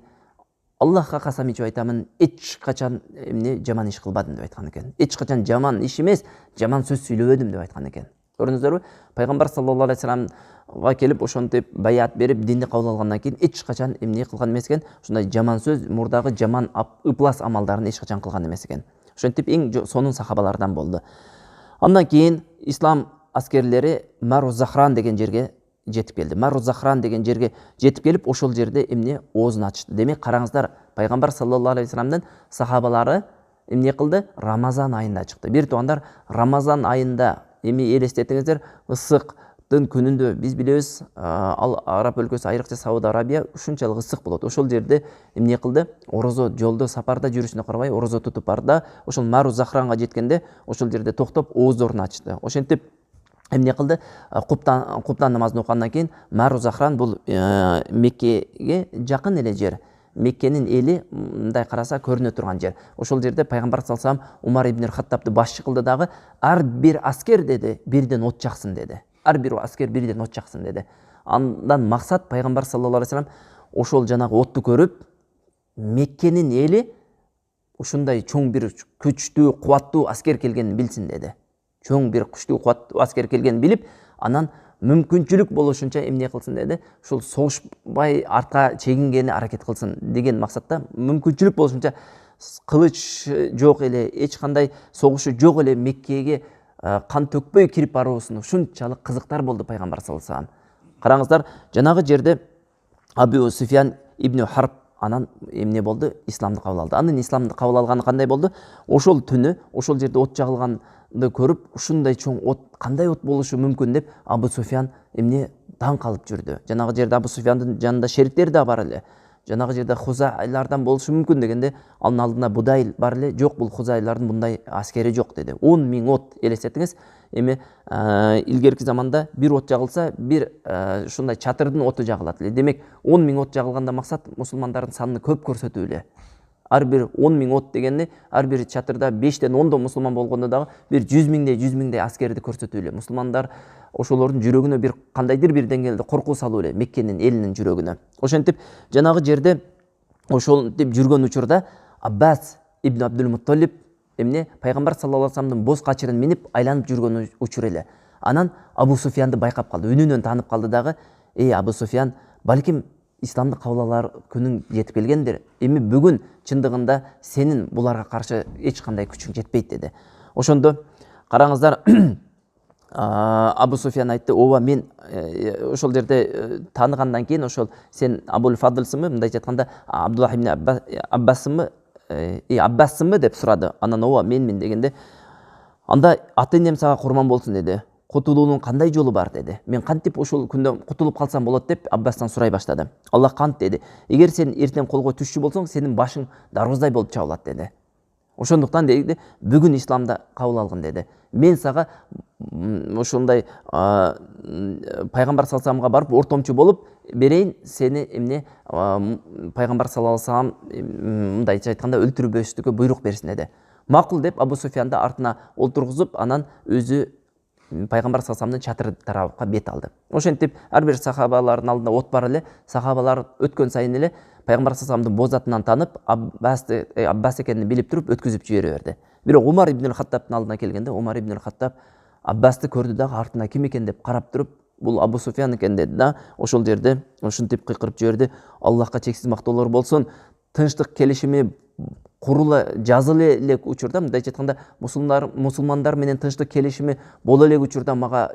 Аллахка касам ичип айтамын, эч качан жаман иш кылбадым" деп айткан экен. Эч качан жаман иш эмес, жаман сөз сүйлөбөдүм деп айткан экен. Көрдүңүздөрбү? Пайгамбар саллаллаху алейхи вассаламга келип ошентип баяат берип динди кабыл алгандан кийин эч качан эмне кылган эмес экен? Ушундай жаман сөз, мурдагы жаман ыплас амалдарын эч качан кылган эмес экен. Ошентип эң сонун сахабалардан болду. Андан кийин ислам аскерлери Мару Захран деген жерге жетип келди. Мару Захран деген жерге жетип келип, ошол жерде эмне оозун ачты. Демек караңыздар, пайгамбар саллаллаху алейхи вассаламдын сахабалары эмне кылды? Рамазан айында чыкты. Бир туугандар, Рамазан айында эми элестетиңиздер, ысыктын күнүндө биз билебиз, ал Араб өлкөсү, айрыкча Сауд Арабия ушунчалык ысык болот. Ошол жерде эмне кылды? Орозо жолдо сапарда жүрүшүнө карабай орозо тутуп барда, ошол Мару Захранга жеткенде ошол жерде токтоп ооздорун ачты. Ошентип эмне кылды? Куптан намазын окугандан кийин Мару Захран бул Меккеге жакын эле жер. Меккенин эли мындай караса көрүнө турган жер. Ошол жерде пайгамбар саллаллаху алейхи вассалам Умар ибн Хаттабты башчы кылды дагы, ар бир аскер деди, бирден от жаксын деди. Ар бир аскер бирден от жаксын деди. Андан максат пайгамбар саллаллаху алейхи вассалам ошол жанагы отту көрүп, Меккенин эли ушундай чоң бир күчтүү, кубаттуу аскер келгенин билсин деди. Чоң бир күчтүү, кубаттуу аскер келгенин билип, анан мүмкүнчүлүк болушунча эмне кылсын деди? Ушул согушпай артка чегингени аракет кылсын деген максатта, мүмкүнчүлүк болушунча кылыч жок эле, эч кандай согушу жок эле Меккеге кан төкпөй кирип баруусун ушунчалык кызыктар болду пайгамбар саллаллаху алейхи вассалам. Караңыздар, жанагы жерде Абу Суфиян ибн Харб анан эмне болду? Исламды кабыл алды. Анын исламды кабыл алганы кандай болду? Ошол түнү, ошол жерде от жагылганды көрүп, ушундай чоң от, кандай от болушу мүмкүн деп Абу Суфиян эмне таң калып жүрдү. Жанагы жерде Абу Суфияндын жанында шериктери да бар эле. Жанагы жерде Хузайлардан болушу мүмкүн дегенде, анын алдында Будай бар эле. Жок, бул Хузайлардын мындай аскери жок деди. 10 000 от, элестетиңиз. Эми илгерки заманда бир от жагылса, бир ушундай чатырдын оту жагылат эле. Демек 10 000 от жагылганда максат мусулмандардын санын көп көрсөтүү эле. Ар бир 10 000 от дегенде, ар бир чатырда 5тен 10 мусулман болгондо дагы бир 100 000 аскерди көрсөтүү эле. Мусулмандар ошолордун жүрөгүнө бир кандайдыр бир деңгээлде коркуу салуу эле Меккенин элинин жүрөгүнө. Ошентип жанагы жерде ошентип жүргөн учурда Аббас ибн Абдул Мутталиб эмне пайгамбар саллаллаху алейхи вассаламдын боз качырын минип айланып жүргөн учур эле. Анан Абу Суфиянды байкап калды, үнүнөн таанып калды дагы: "Эй Абу Суфиян, балким исламды кабыл алар күнүң жетип келгендир. Эми бүгүн чындыгында сенин буларга каршы эч кандай күчүң жетпейт" деди. Ошондо караңыздар, Абу Суфиян айтты: "Ооба, мен ошол жерде тааныгандан кийин, ошол сен Абул Фадлсыңбы, мындайча айтканда Абдуллах ибн Аббасыңбы, Аббассыңбы" деп сурады. Анан "Ооба, менмин" дегенде, "Анда ата-энем сага курман болсун" деди. "Кутулуунун кандай жолу бар" деди. "Мен кантип ошол күндө кутулуп калсам болот" деп Аббастан сурай баштады. "Аллах кант" деди. "Эгер сен эртең колго түшчү болсоң, сенин башың дарбоздай болуп чабылат" деди. "Ошондуктан" деди, "бүгүн исламды кабыл алгын" деди. "Мен сага ошондой пайгамбар саллаллаху алейхи вассаламга барып ортомчу болуп берейин, сени эмне пайгамбар саллаллаху алейхи вассалам мындайча айтканда өлтүрбөстүккө буйрук берсин" деди. Макул деп Абу Суфиянды артына олтургузуп, анан өзү пайгамбар саллаллаху алейхи вассаламдын чатыры тарапка бет алды. Ошентип ар бир сахабалардын алдында от бар эле. Сахабалар өткөн сайын эле пайгамбар саллаллаху алейхи вассаламдын боз атынан танып, Аббас экенин билип туруп өткүзүп жибере берди. Бирок Умар ибн Хаттабтын алдына келгенде, Умар ибн Хаттаб Аббасты көрдү дагы артына ким экен деп карап туруп, бул Абу Суфиян экен деди да. Ошол жерде ушинтип кыйкырып жиберди: "Аллахка чексиз мактоолор болсун. Тынчтык келишими курула жазыла элек учурда, мындайча айтканда мусулмандар менен тынчтык келишими боло элек учурда мага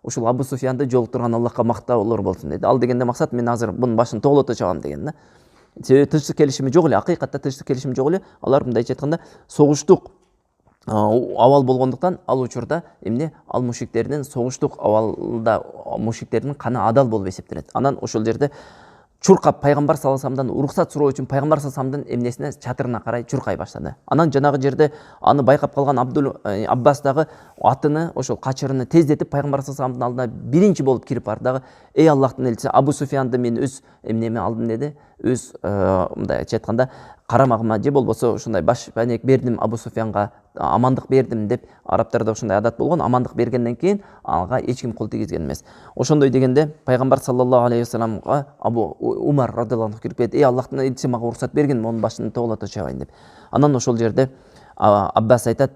ушул Абу Суфьянды жолуктурган Аллахка мактаулар болсун деди. Ал дегенде максат мен азыр бунун башын тоголото чыгам деген да. Себеби тынчтык келишими жок эле, акыйкатта тынчтык келишими жок эле. Алар мындайча айтканда согуштук абал болгондуктан ал учурда эмне ал мушриктердин согуштук абалда мушриктердин каны адал болуп эсептелет. Анан ошол жерде чуркап пайгамбар саллаллаху алейхи вассаламдан уруксат суроо үчүн пайгамбар саллаллаху алейхи вассаламдын эмнесине чатырына карай чуркай баштады. Анан жанагы жерде аны байкап калган Аббас дагы атыны ошол качырыны тездетип пайгамбар саллаллаху алейхи вассаламдын алдына биринчи болуп кирип барды дагы: "Эй Аллахтын элчиси, Абу Суфьянды мен өз эмнеме алдым" деди. Өз мындайча айтканда карамагыма же болбосо ушундай баш бенек бердим, Абу Суфьянга амандык бердим деп арабтарда ушундай адат болгон. Амандык бергенден кийин ага эч ким кол тийгизген эмес. Ошондой дегенде пайгамбар саллаллаху алейхи вассаламга Абу Умар радыйаллаху анху кирип келди: "Эй Аллахтын элчиси, мага уруксат бергин, монун башын тоголото чыгайын" деп. Анан ошол жерде Аббас айтат: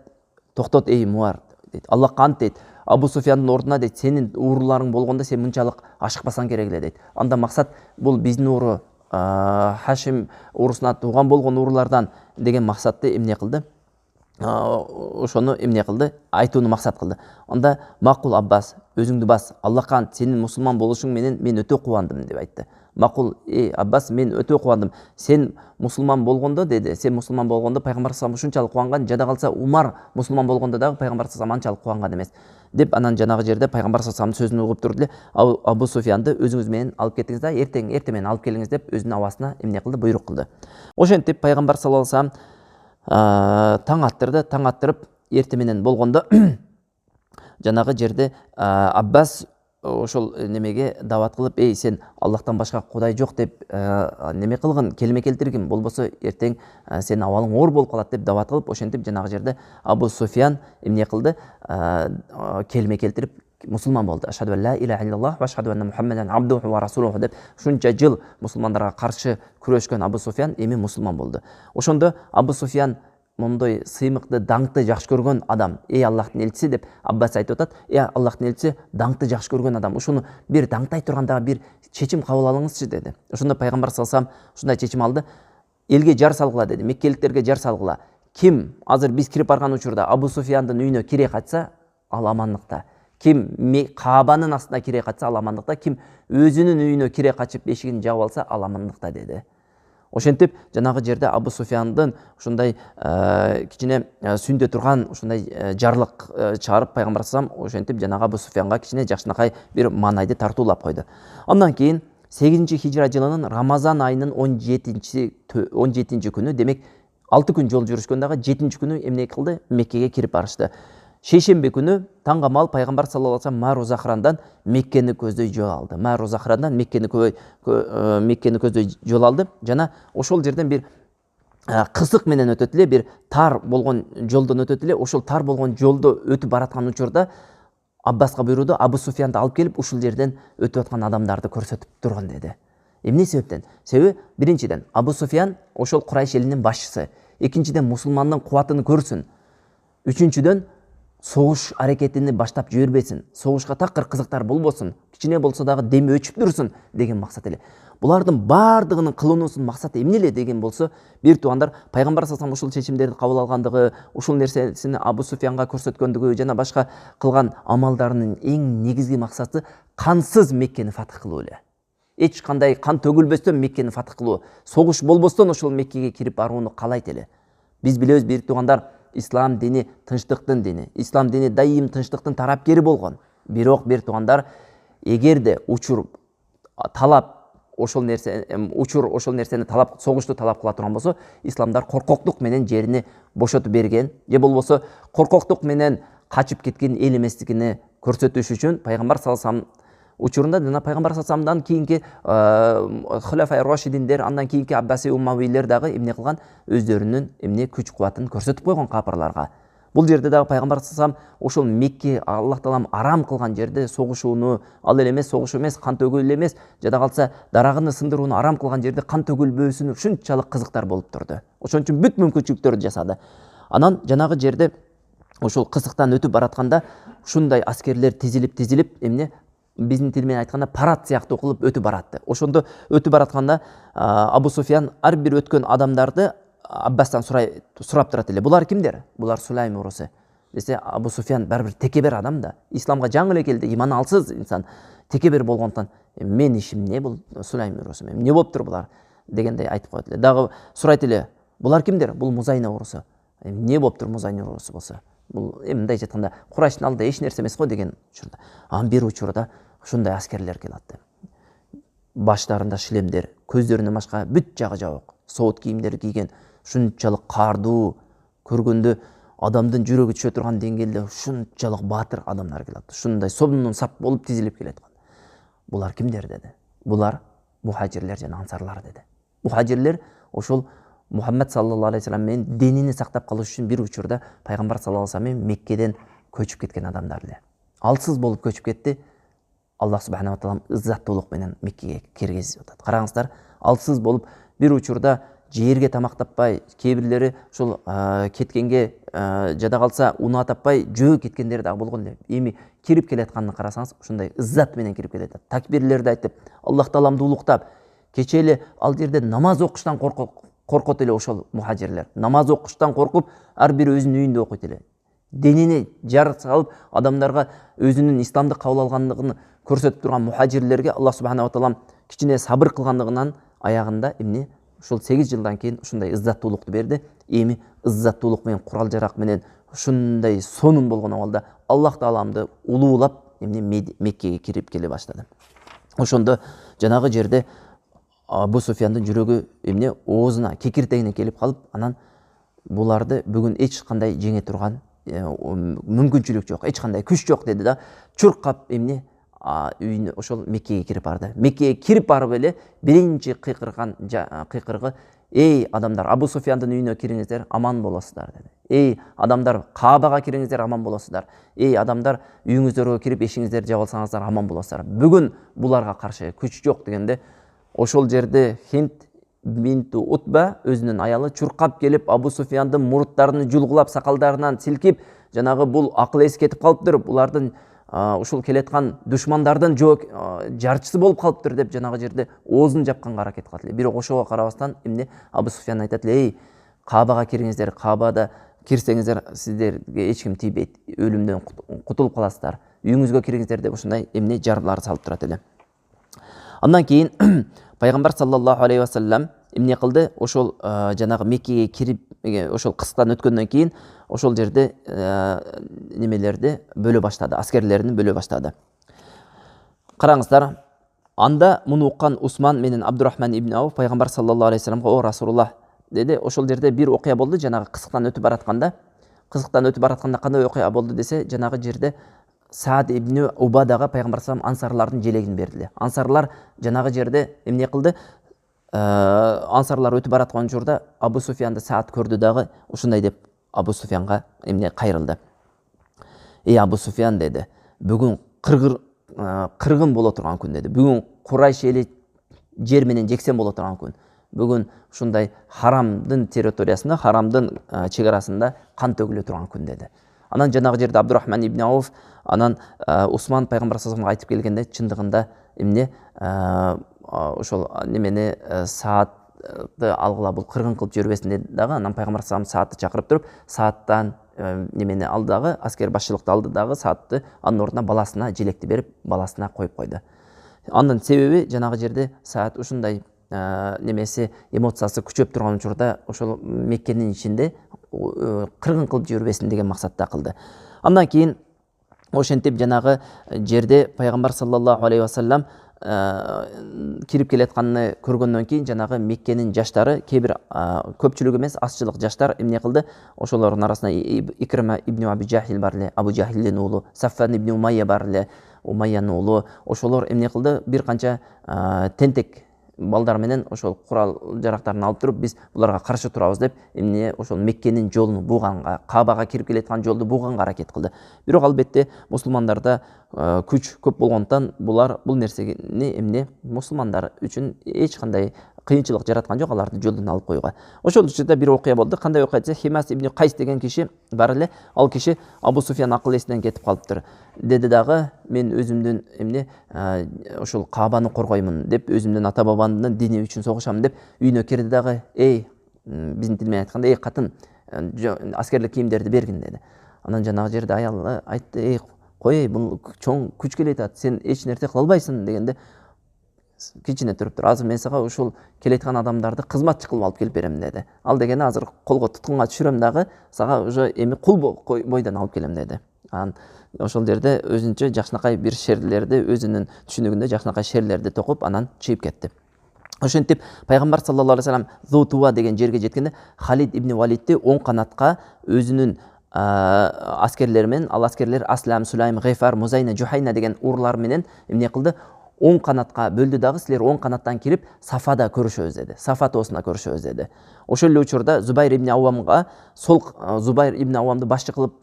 "Токтот эй Муар" дейт. "Аллахка ант" дейт. "Абу Суфьяндын ордуна" дейт, "сенин ууруларың болгондо сен мынчалык ашыкпасаң керек эле" дейт. Анда максат бул биздин ууру Хашим урусуна тууган болгон уурулардан деген максатты эмне кылды? Ошону эмне кылды? Айтууну максат кылды. Анда "Макул Аббас, өзүңдү бас. Аллахка ант, сенин мусулман болушуң менен мен өтө кубандым" деп айтты. "Макул эй Аббас, мен өтө кубандым. Сен мусулман болгондо" деди. "Сен мусулман болгондо пайгамбар саллаллаху алейхи ушунчалык кубанган, жада калса Умар мусулман болгондо дагы пайгамбар саллаллаху алейхи анчалык кубанган эмес" деп, анан жанагы жерде пайгамбар саллаллаху алейхи сөзүн угуп туруп эле Абу Суфьянды өзүңүз менен алып кетиңиз да, эртең менен алып келиңиз деп өзүнүн абасына эмне кылды? Буйрук кылды. Ошентип пайгамбар саллаллаху алейхи таң аттырды. Таң аттырып эрте менен болгондо жанагы жерде Аббас ошол немеге дават кылып: "Эй, сен Аллахтан башка кудай жок деп неме кылгын, келме келтиргин, болбосо эртең сенин абалың оор болуп калат" деп дават кылып, ошентип жанагы жерде Абу Суфьян эмне кылды? Келме келтирип мусулман болду. "Ашхаду ан ла иляха иллаллах ва ашхаду анна Мухаммадан абдуху ва расулуху" деп ушунча жыл мусулмандарга каршы күрөшкөн Абу Суфьян эми мусулман болду. Ошондо Абу Суфьян мондой сыймыкты, даңкты жакшы көргөн адам, "Эй Аллахтын элчиси" деп Аббас айтып атат. "Эй Аллахтын элчиси, даңкты жакшы көргөн адам, ушуну бир даңктай турганда бир чечим кабыл алыңызчы" деди. Ошондо пайгамбар саллаллаху алейхи вассалам ушундай чечим алды: "Элге жар салгыла" деди, меккеликтерге жар салгыла. Ким азыр биз кирип барган учурда Абу Суфьяндын үйүнө кире качса, ал амандыкта. Ким Каабанын астына кире качса, ал амандыкта. Ким өзүнүн үйүнө кире качып эшигин жаап алса, ал амандыкта" деди. Ошентип жанагы жерде Абу Суфьяндын ушундай кичине сүндө турган ушундай жарлык чыгарып пайгамбар саллаллаху алейхи вассалам ошентип жанагы Абу Суфьянга кичине жакшынакай бир маанайды тартуулап койду. Андан кийин 8-хижра жылынын Рамазан айынын 17-чи күнү, демек 6 күн жол жүрүшкөн дагы 7-чи күнү эмне кылды? Меккеге кирип барышты. Шейшембе күнү таңгамал пайгамбар саллаллаху алейхи вассалам Мару Захрандан Меккени көздөй жол алды. Мару Захрандан Меккени көздөй жол алды. Жана ошол жерден бир кысык менен өтөт эле, бир тар болгон жолдон өтөт эле. Ошол тар болгон жолдо өтүп бараткан учурда Аббаска буйруду: "Абу Суфьянды алып келип, ушул жерден өтүп аткан адамдарды көрсөтүп турган" деди. Эмне себептен? Себеби биринчиден Абу Суфьян ошол Курайш элинин башчысы. Экинчиден мусулмандын кубатын көрсүн. Үчүнчүдөн согуш аракетини баштап жибербесин, согушка такыр кызыктар болбосун, кичине болсо дагы деми өчүп турсун деген максат эле. Булардын бардыгынын кылуунусунун максаты эмне эле деген болсо, бир туугандар, пайгамбар саллаллаху алейхи вассалам ушул чечимдерди кабыл алгандыгы, ушул нерсесини Абу Суфьянга көрсөткөндүгү жана башка кылган амалдарынын эң негизги максаты кансыз Меккени фатх кылуу эле. Эч кандай кан төгүлбөстөн Меккени фатх кылуу, согуш болбостон ошол Меккеге кирип барууну каалайт эле. Биз билебиз, бир туугандар, ислам дини тынчтыктын дини. Ислам дини дайым тынчтыктын тарапкери болгон. Бирок бир туугандар, эгерде учур ошол нерсени талап, согушту талап кыла турган болсо, исламдар коркоктук менен жерини бошотуп берген, же болбосо коркоктук менен качып кеткен эл эместигини көрсөтүш үчүн пайгамбар саллаллаху алейхи вассалам учурунда жана пайгамбар саллаллаху алейхи вассаламдан кийинки хулафай рашидиндер, андан кийинки Аббаси умавийлер дагы эмне кылган? Өздөрүнүн эмне күч кубатын көрсөтүп койгон капырларга. Бул жерде дагы пайгамбар саллаллаху алейхи вассалам ошол Мекке Аллах таалам арам кылган жерде согушууну, ал эле эмес, согуш эмес, кан төгүү эле эмес, жада калса дарагыны сындырууну арам кылган жерде кан төгүлбөөсүнө ушунчалык кызыктар болуп турду. Ошон үчүн бүт мүмкүнчүлүктөрдү жасады. Анан жанагы жерде ошол кызыктан өтүп баратканда ушундай аскерлер тизилип эмне, биздин тил менен айтканда парад сыяктуу кылып өтүп баратты. Ошондо өтүп баратканда Абу Суфьян ар бир өткөн адамдарды Аббастан сурап турат эле. Булар кимдер? Булар Сулайм урусы. Десе, Абу Суфиян барбир текебер адам да. Исламга жаңы эле келди, иманы алсыз инсан. Текебер болгондон мен ишим не бул Сулайм урусу? Эмне болуптур булар? Дегендей айтып коет эле. Дагы сурайт эле. Булар кимдер? Бул Музайна урусу. Эмне болуптур Музайна урусу болсо? Бул мындай айтканда Курайштын алдында эч нерсе эмес го деген учурда. Анан бир учурда ушундай аскерлер келат. Баштарында шлемдер, көздөрүнөн башка бүт жагы жабык, соот кийимдер кийген, ушунчалык каардуу, көргөндө адамдын жүрөгү түшө турган деңгээлде ушунчалык баатыр адамдар келет. Ушундай собунун сап болуп тизилип келет. Булар кимдер деди? Булар мухажирлер жана ансарлар деди. Мухажирлер ошол Мухаммад саллаллаху алейхи вассалам менен динини сактап калыш үчүн бир учурда пайгамбар саллаллаху алейхи вассалам Меккеден көчүп кеткен адамдар эле. Алсыз болуп көчүп кетти. Аллах субханаху ва таала ыззаттуулук менен Меккеге киргизип атат. Караңыздар, алсыз болуп бир учурда жерге тамак таппай, кээ-бирлери ушул кеткенге жада калса унаа таппай жөө кеткендер дагы болгон эле. Эми кирип келатканын карасаңыз, ушундай ыззат менен кирип келет. Такбирлерди айтып, Аллах тааламды улуктап, кече эле ал жерде намаз окуштан коркот эле ошол мухажирлер. Намаз окуштан коркуп, ар бири өзүнүн үйүндө окуйт эле. Денини жар салып, адамдарга өзүнүн исламды кабыл алгандыгын көрсөтүп турган мухажирлерге Аллах субханаху ва таала кичине сабыр кылгандыгынан аягында эмне ушул 8 жылдан кийин ушундай ыззаттуулукту берди. Эми ыззаттуулук менен курал-жарак менен ушундай сонун болгон абалда Аллах тааламды улуулап эмне Меккеге кирип келе баштады. Ошондо жанагы жерде Абу Суфияндын жүрөгү эмне оозуна, кекиртегине келип калып, анан буларды бүгүн эч кандай жеңе турган мүмкүнчүлүк жок, эч кандай күч жок деди да, чуркап эмне үйүнө ошол Меккеге кирип барды. Меккеге кирип барып эле биринчи кыйкыргы: "Эй адамдар, Абу Суфияндын үйүнө кириңиздер, аман болосуздар" деди. "Эй адамдар, Каабага кириңиздер, аман болосуздар. Эй адамдар, үйүңүздөргө кирип эшиңиздерди жаап алсаңыздар, аман болосуздар. Бүгүн буларга каршы күч жок" дегенде, ошол жерде Хинд бинту Утба өзүнүн аялы чуркап келип Абу Суфияндын муруттарын жулгулап, сакалдарынан силкип, жанагы бул акыл эси кетип калыптыр, булардын ушул келеткан душмандардын жарчысы болуп калыптыр деп жанагы жерде оозун жапканга аракет кылат эле. Бирок ошого карабастан эмне Абу Суфиян айтат эле: "Эй, Каабага кириңиздер, Каабада кирсеңиздер сиздерге эч ким тийбейт, өлүмдөн кутулуп каласыздар. Үйүңүзгө кириңиздер" деп ушундай эмне жарлар салып турат эле. Андан кийин пайгамбар саллаллаху алейхи вассалам эмне кылды? Ошол жанагы Меккеге кирип ошол кысктан өткөндөн кийин ошол жерде немелерди бөлө баштады, аскерлерин бөлө баштады. Караңыздар, анда муну уккан Усман менен Абдурахман ибн Ауф пайгамбар саллаллаху алейхи вассаламга: "О Расулуллах" деди. Ошол жерде бир окуя болду, жанагы кысктан өтүп баратканда. Кысктан өтүп баратканда кандай окуя болду десе, жанагы жерде Саад ибн Убадага пайгамбар салам ансарлардын желегин берди. Ансарлар жанагы жерде эмне кылды? Ансарлар өтүп бараткан учурда Абу Суфиянды Саад көрдү дагы ушундай деп Абу Суфиянга эмне кайрылды. "Эй Абу Суфиян" деди, "бүгүн кыргын боло турган күн" деди. "Бүгүн Курайш эли жер менен жексен боло турган күн. Бүгүн ушундай харамдын территориясында, харамдын чегарасында кан төгүлө турган күн" деди. Анан жанагы жерде Абдурахман ибн Ауф анан Усман пайгамбар саллаллаху алейхи айтып келгенде чындыгында эмне ошол немени Саатты алгыла бул кыргын кылып жүрбесин деди дагы. Анан пайгамбар саллаллаху алейхи Саатты чакырып туруп, Сааттан немени алды дагы, аскер башчылыкты алды дагы, Саатты анын ордуна баласына желекти берип, баласына коюп койду. Андан себеби жанагы жерде Саат ушундай немеси эмоциясы күчөп турган учурда ошол Меккенин ичинде кыргын кылып жүрбесин деген максатта кылды. Андан кийин ошентип жанагы жерде пайгамбар саллаллаху алейхи вассалам кирип келатканын көргөндөн кийин жанагы Меккенин жаштары, кээ бир көпчүлүк эмес, азчылык жаштар эмне кылды? Ошолордун арасында Икрима ибн Аби Жахил бар эле, Абу Жахилдин уулу, Саффан ибн Умайя бар эле, Умайянын уулу. Ошолор эмне кылды? Бир канча тентек балдар менен ошол курал-жарактарын алып туруп, биз буларга каршы турабыз деп эмне ошол Меккенин жолун бууганга, Каабага кирип келаткан жолду бууганга аракет кылды. Бирок албетте мусулмандарда күч көп болгондон булар бул нерсени эмне мусулмандар үчүн эч кандай кыйынчылык жараткан жок, аларды жолдон алып коюуга. Ошол учурда бир окуя болду. Кандай окуя десе, Химас ибн Кайс деген киши бар эле. Ал киши Абу Суфиян акыл эсинен кетип калыптыр деди дагы. "Мен өзүмдүн эмне ошол Каабаны коргоймун" деп, өзүмдүн ата бабамдын дини үчүн согушам деп үйүнө кирди дагы. "Эй биздин тил менен айтканда катын аскерлик кийимдерди бергин деди. Анан жанагы жерде аял айтты, кой бул чоң күч келет атат, сен эч нерсе кыла албайсың дегенде кичине туруптур, азыр мен сага ушул келеткан адамдарды кызматчы кылып алып келип берем деди. Ал дегени азыр колго туткунга түшүрөм дагы, сага уже эми кул бойдон алып келем деди. Анан ошол жерде өзүнчө жакшынакай бир шерлерди, өзүнүн түшүнүгүндө жакшынакай шерлерди токуп анан чыгып кетти. Ошентип пайгамбар саллаллаху алейхи вассалам Зутуа деген жерге жеткенде Халид ибн Валидти оң канатка өзүнүн аскерлери менен, ал аскерлер Аслам, Сулайм, Гайфар, Музайна, Жухайна деген урлар менен эмне кылды? Оң канатка бөлдү дагы, силер оң канаттан кирип Сафада көрүшөбүз деди. Сафа тоосуна көрүшөбүз деди. Ошол эле учурда Зубайр ибн Аввамга Зубайр ибн Аввамды башчы кылып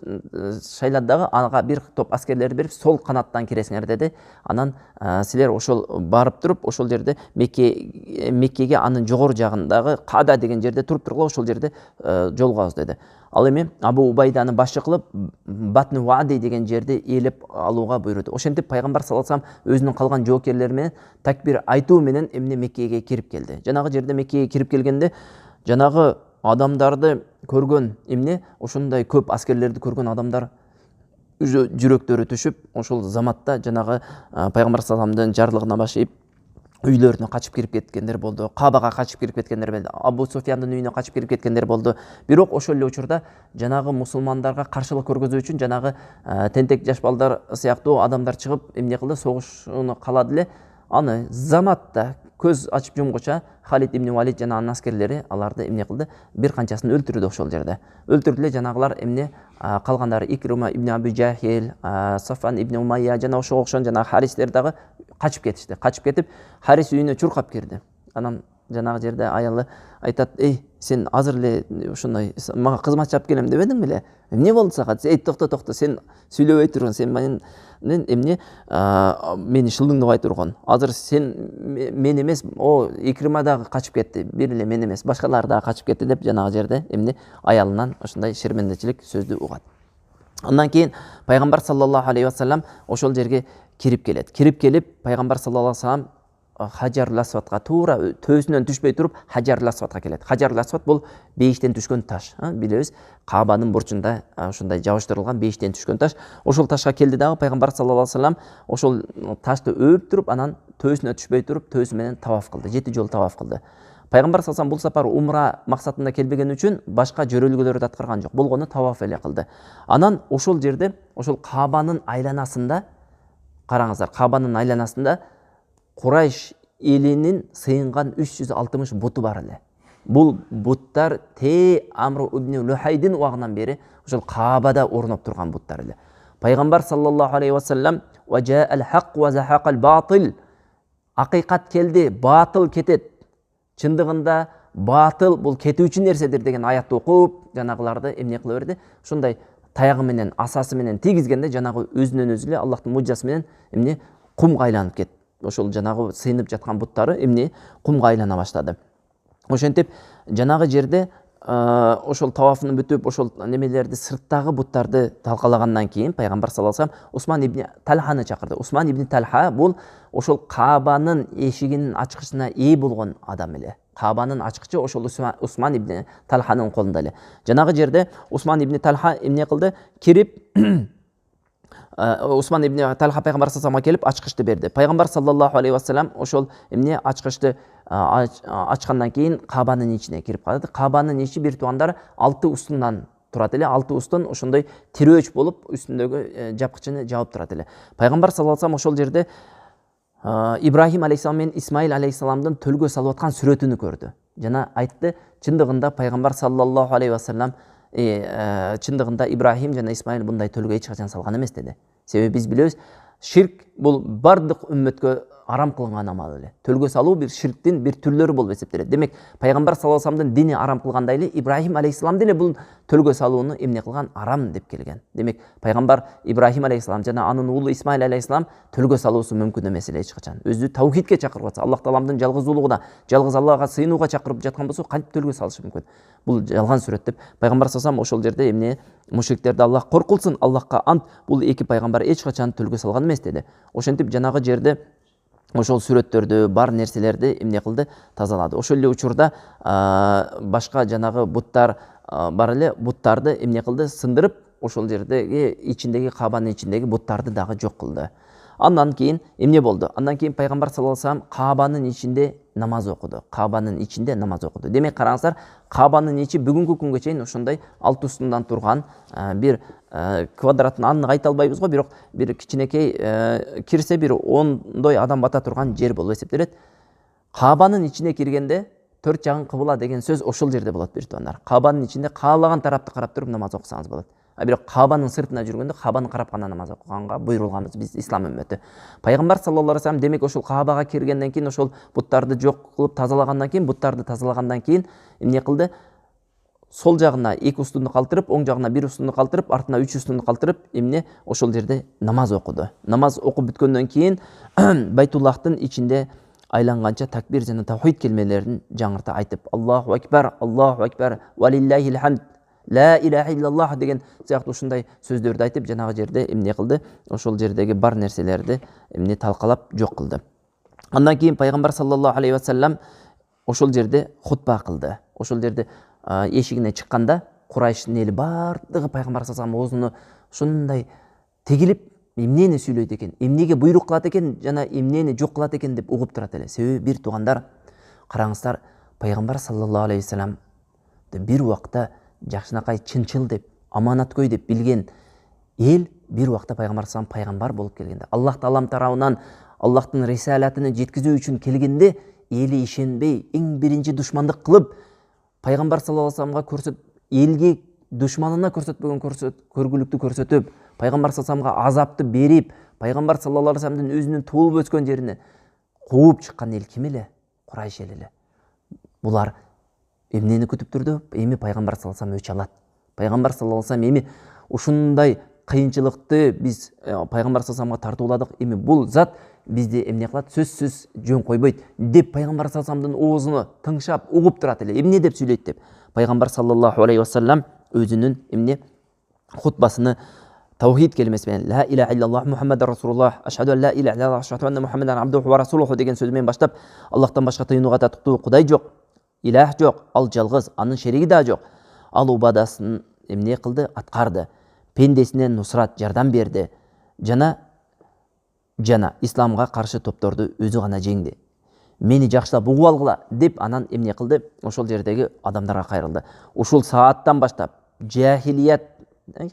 шайлады дагы, ага бир топ аскерлерди берип, сол канаттан киресиңер деди. Анан силер ошол барып туруп, ошол жерде Меккеге анын жогору жагындагы Када деген жерде туруп тургула, ошол жерде жолугабыз деди. Ал эми Абу Убайданы башчы кылып Батну Вади деген жерди ээлеп алууга буйруду. Ошентип пайгамбар саллаллаху алейхи вассалам өзүнүн калган жоокерлери менен такбир айтуу менен эмне Меккеге кирип келди. Жанагы жерде Меккеге кирип келгенде жанагы адамдарды көргөн эмне, ошондой көп аскерлерди көргөн адамдар жүрөктөрү түшүп, ошол заматта жанагы пайгамбар саллаллаху алейхи вассаламдын жарлыгына башыйп үйлөрүнө качып кирип кеткендер болду, Кабага качып кирип кеткендер болду, Абу Суфьяндын үйүнө качып кирип кеткендер болду. Бирок ошол эле учурда жанагы мусулмандарга каршылык көргөзүү үчүн жанагы тентек жаш балдар сыяктуу адамдар чыгып эмне кылды, согушууну каалады эле. Аны заматта көз ачып жумгуча Халид ибн Валид жана анын аскерлери аларды эмне кылды? Бир канчасын өлтүрдү ошол жерде. Өлтүрдү эле, жанагылар эмне калгандары Икрима ибн Аби Жахил, Сафан ибн Умайя жана ошого окшогон жана Харистер дагы качып кетишти. Качып кетип, Харис үйүнө чуркап кирди. Анан жанагы жерде аялы айтат, сен азыр эле ушундай мага кызматчы алып келем дебедиң беле? Эмне болду сага? Токто, сен сүйлөбөй турган, сен эмне мени шылдыңдабай турган. Азыр сен мен эмес, Икрима дагы качып кетти, бир эле мен эмес, башкалар дагы качып кетти деп жанагы жерде эмне аялынан ошондой шермендечилик сөздү угат. Андан кийин пайгамбар саллаллаху алейхи вассалам ошол жерге кирип келет. Кирип келип пайгамбар саллаллаху алейхи вассалам Хаджарул Асвадка туура төөсүнөн түшпөй туруп Хаджарул Асвадка келет. Хаджарул Асвад бул бейиштен түшкөн таш. Билебиз, Кабанын бурчунда ошондой жабыштырылган бейиштен түшкөн таш. Ошол ташка келди дагы пайгамбар саллаллаху алейхи вассалам ошол ташты өөп туруп, анан төөсүнө түшпөй туруп, төөсү менен таваф кылды. 7 жолу таваф кылды. Пайгамбар саллаллаху алейхи вассалам бул сапар умра максатында келбеген үчүн башка жөрөлгөлөрдү аткарган жок. Болгону таваф эле кылды. Анан ошол жерде, ошол Кабанын айланасында, караңыздар, Кабанын айланасында Курайш элинин сыйынган 360 буту бар эле. Бул буттар Амр ибн Лухайдин убагынан бери ошол Кабада орноп турган буттар эле. Пайгамбар саллаллаху алейхи вассалам важаал хак ва захакал батил. Акыйкат келди, батыл кетет. Чындыгында батыл бул кетүүчү нерседир деген аятты окуп, жанагыларды эмне кыла берди? Ушундай таягы менен, асасы менен тийгизгенде жанагы өзүнөн өзү эле Аллахтын мужжасы менен эмне кумга айланып кетти. Ошол жанагы сыйынып жаткан буттары эмне кумга айлана баштады. Ошентип жанагы жерде ошол тавафын бүтүп, ошол немелерди, сырттагы буттарды талкалагандан кийин пайгамбар саллаллаху алейхи вассалам Усман ибн Талханы чакырды. Усман ибн Талха бул ошол Кабанын эшигинин ачкычына ээ болгон адам эле. Кабанын ачкычы ошол Усман ибн Талханын колунда эле. Жанагы жерде Усман ибн Талха эмне кылды? Кирип Усман ибн Талха пайгамбар саллаллаху алейхи келип ачкычты берди. Пайгамбар саллаллаху алейхи вассалам ошол эмне ачкычты ачкандан кийин Кабанын ичине кирип калды. Кабанын ичи бир туугандар 6 устундан турат эле. 6 устун ошондой тирөөч болуп үстүндөгү жапкычыны жаап турат эле. Пайгамбар саллаллаху алейхи ошол жерде Ибрахим алейхиссалам менен Исмаил алейхиссаламдын төлгө салып аткан сүрөтүнү көрдү. Жана айтты, чындыгында пайгамбар саллаллаху алейхи вассалам чындыгында Ибрахим жана Исмаил мындай төлгө эч качан салган эмес деди. Себеби биз билебиз, ширк бул бардык үммөткө арам кылынган амал эле. Төлгө салуу бир ширктин бир түрлөрү болуп эсептелет. Демек, пайгамбар саллаллаху алейхи вассаламдын дини арам кылгандай эле Ибрахим алейхиссалам деле бул төлгө салууну эмне кылган? Арам деп келген. Демек, пайгамбар Ибрахим алейхиссалам жана анын уулу Исмаил алейхиссалам төлгө салуусу мүмкүн эмес эле эч качан. Өзү таухидке чакырып атса, Аллах тааламдын жалгыздуулугуна, жалгыз Аллага сыйынууга чакырып жаткан болсо, кантип төлгө салышы мүмкүн? Бул жалган сүрөт деп пайгамбар саллаллаху алейхи вассалам ошол жерде эмне мушриктерди Аллах коркулсун, Аллахка ант, бул эки пайгамбар эч качан төлгө салган эмес деди. Ошентип жанагы жерде ошол сүрөттөрдү бар нерселерди эмне кылды, тазалады. Ошол эле учурда башка жанагы буттар бар эле, буттарды эмне кылды, сындырып, ошол жердеги ичиндеги Каабанын ичиндеги буттарды дагы жок кылды. Андан кийин эмне болду? Андан кийин пайгамбар саллаллаху алейхи вассалам Каабанын ичинде намаз окуду. Каабанын ичинде намаз окуду. Демек караңыздар, Каабанын ичи бүгүнкү күнгө чейин ошондой алт устундан турган бир квадратын анык айта албайбыз го, бирок бир кичинекей кирсе бир 10 адам бата турган жер болуп эсептелет. Каабанын ичине киргенде төрт жагың кыбла деген сөз ошол жерде болот бир туугандар. Каабанын ичинде каалаган тарапты карап туруп намаз окусаңыз болот. Бирок Каабанын сыртына жүргөндө Каабаны карап гана намаз окуганга буйрулганбыз биз ислам үммөтү. Пайгамбар саллаллаху алейхи вассалам демек ошол Каабага киргенден кийин, ошол буттарды жок кылып тазалагандан кийин, буттарды тазалагандан кийин эмне кылды? Сол жагына 2 устунду калтырып, оң жагына 1 устунду калтырып, артына 3 устунду калтырып, эмне ошол жерде намаз окуду. Намаз окуп бүткөндөн кийин Байтуллахтын ичинде айланганча такбир жана тавхид келмелерин жаңырта айтып, Аллаху акбар, ва лиллахил хамд, ла иляха иллаллах деген сыяктуу ушундай сөздөрдү айтып, жанагы жерде эмне кылды? Ошол жердеги бар нерселерди эмне талкалап жок кылды. Андан кийин пайгамбар саллаллаху алейхи вассалам ошол жерде хутба кылды. Ошол жерде эшигине чыкканда Курайштын эли бардыгы пайгамбар саллаллаху алейхи вассаламга ушундай тегилип, эмнени сүйлөйт экен, эмнеге буйрук кылат экен, жана эмнени жок кылат экен деп угуп турат эле. Себеби бир туугандар, караңыздар, пайгамбар саллаллаху алейхи вассалам бир убакта жакшынакай чынчыл деп, аманаткөй деп билген эл бир убакта пайгамбар саллаллаху алейхи вассалам пайгамбар болуп келгенде, Аллах таалам тарабынан Аллахтын рисалатын жеткизүү үчүн келгенде эли ишенбей, эң биринчи душмандык кылып, пайгамбар саллаллаху алейхи вассаламга көрсөт, элге душманына көрсөтпөгөн көргүлүктү көрсөтүп, пайгамбар саллаллаху алейхи вассаламга азапты берип, пайгамбар саллаллаху алейхи вассаламдын өзүнүн туулуп өскөн жерине кууп чыккан эл ким эле? Курайш эл эле. Булар эмнени күтүп турду? Эми пайгамбар саллаллаху алейхи вассалам өч алат. Пайгамбар саллаллаху алейхи вассалам эми ушундай кыйынчылыкты биз пайгамбар саллаллаху алейхи вассаламга тартууладык. Эми бул зат бизди эмне кылат? Сөзсүз жөн койбойт деп пайгамбар саллаллаху алейхи вассаламдын оозуну тыңшап угуп турат эле. Эмне деп сүйлөйт деп. Пайгамбар саллаллаху алейхи вассалам өзүнүн эмне хутбасыны тавхид келмеси менен ла иляха иллаллах Мухаммадар расулуллах, ашхаду ан ла иляха иллаллах, ашхаду анна Мухаммадан абдуху ва расулуху деген сөзү менен баштап, Аллахтан башка тыйынууга татыктуу кудай жок, илах жок, ал жалгыз, анын шериги да жок. Ал убадасын эмне кылды? Аткарды. Пендесине нусрат, жардам берди. Жана исламга каршы топторду өзү гана жеңди. Мени жакшылап угуп алгыла деп анан эмне кылды? Ошол жердеги адамдарга кайрылды. Ушул сааттан баштап жахилият,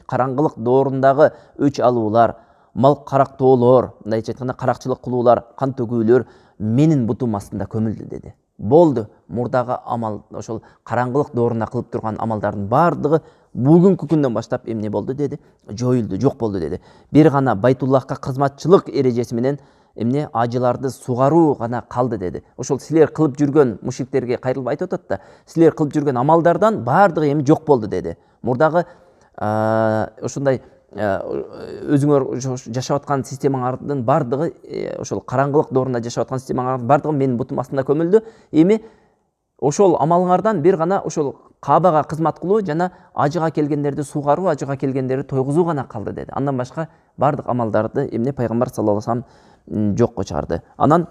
караңгылык доорундагы өч алуулар, мал карактоолор, мындайча айтканда каракчылык кылуулар, кан төгүүлөр менин бутум астында көмүлдү деди. Болду. Мурдагы амал, ошол караңгылык доорунда кылып турган амалдардын бардыгы бүгүнкү күндөн баштап эмне болду деди? Жоюлду, жок болду деди. Бир гана Байтуллахка кызматчылык эрежеси менен эмне ажыларды сугаруу гана калды деди. Ошол силер кылып жүргөн, мушриктерге кайрылып айтып атат да, силер кылып жүргөн амалдардан бардыгы эми жок болду деди. Мурдагы ошондой өзүңөр жашап аткан системаңардын бардыгы, ошол караңгылык доорунда жашап аткан системаңардын бардыгы менин бутум астында көмүлдү. Эми ошол амалыңардан бир гана ошол Каабага кызмат кылуу жана ажыга келгендерди сугаруу, ажыга келгендерди тойгузуу гана калды деди. Андан башка бардык амалдарды эмне пайгамбар саллаллаху алейхи вассалам жокко чыгарды. Анан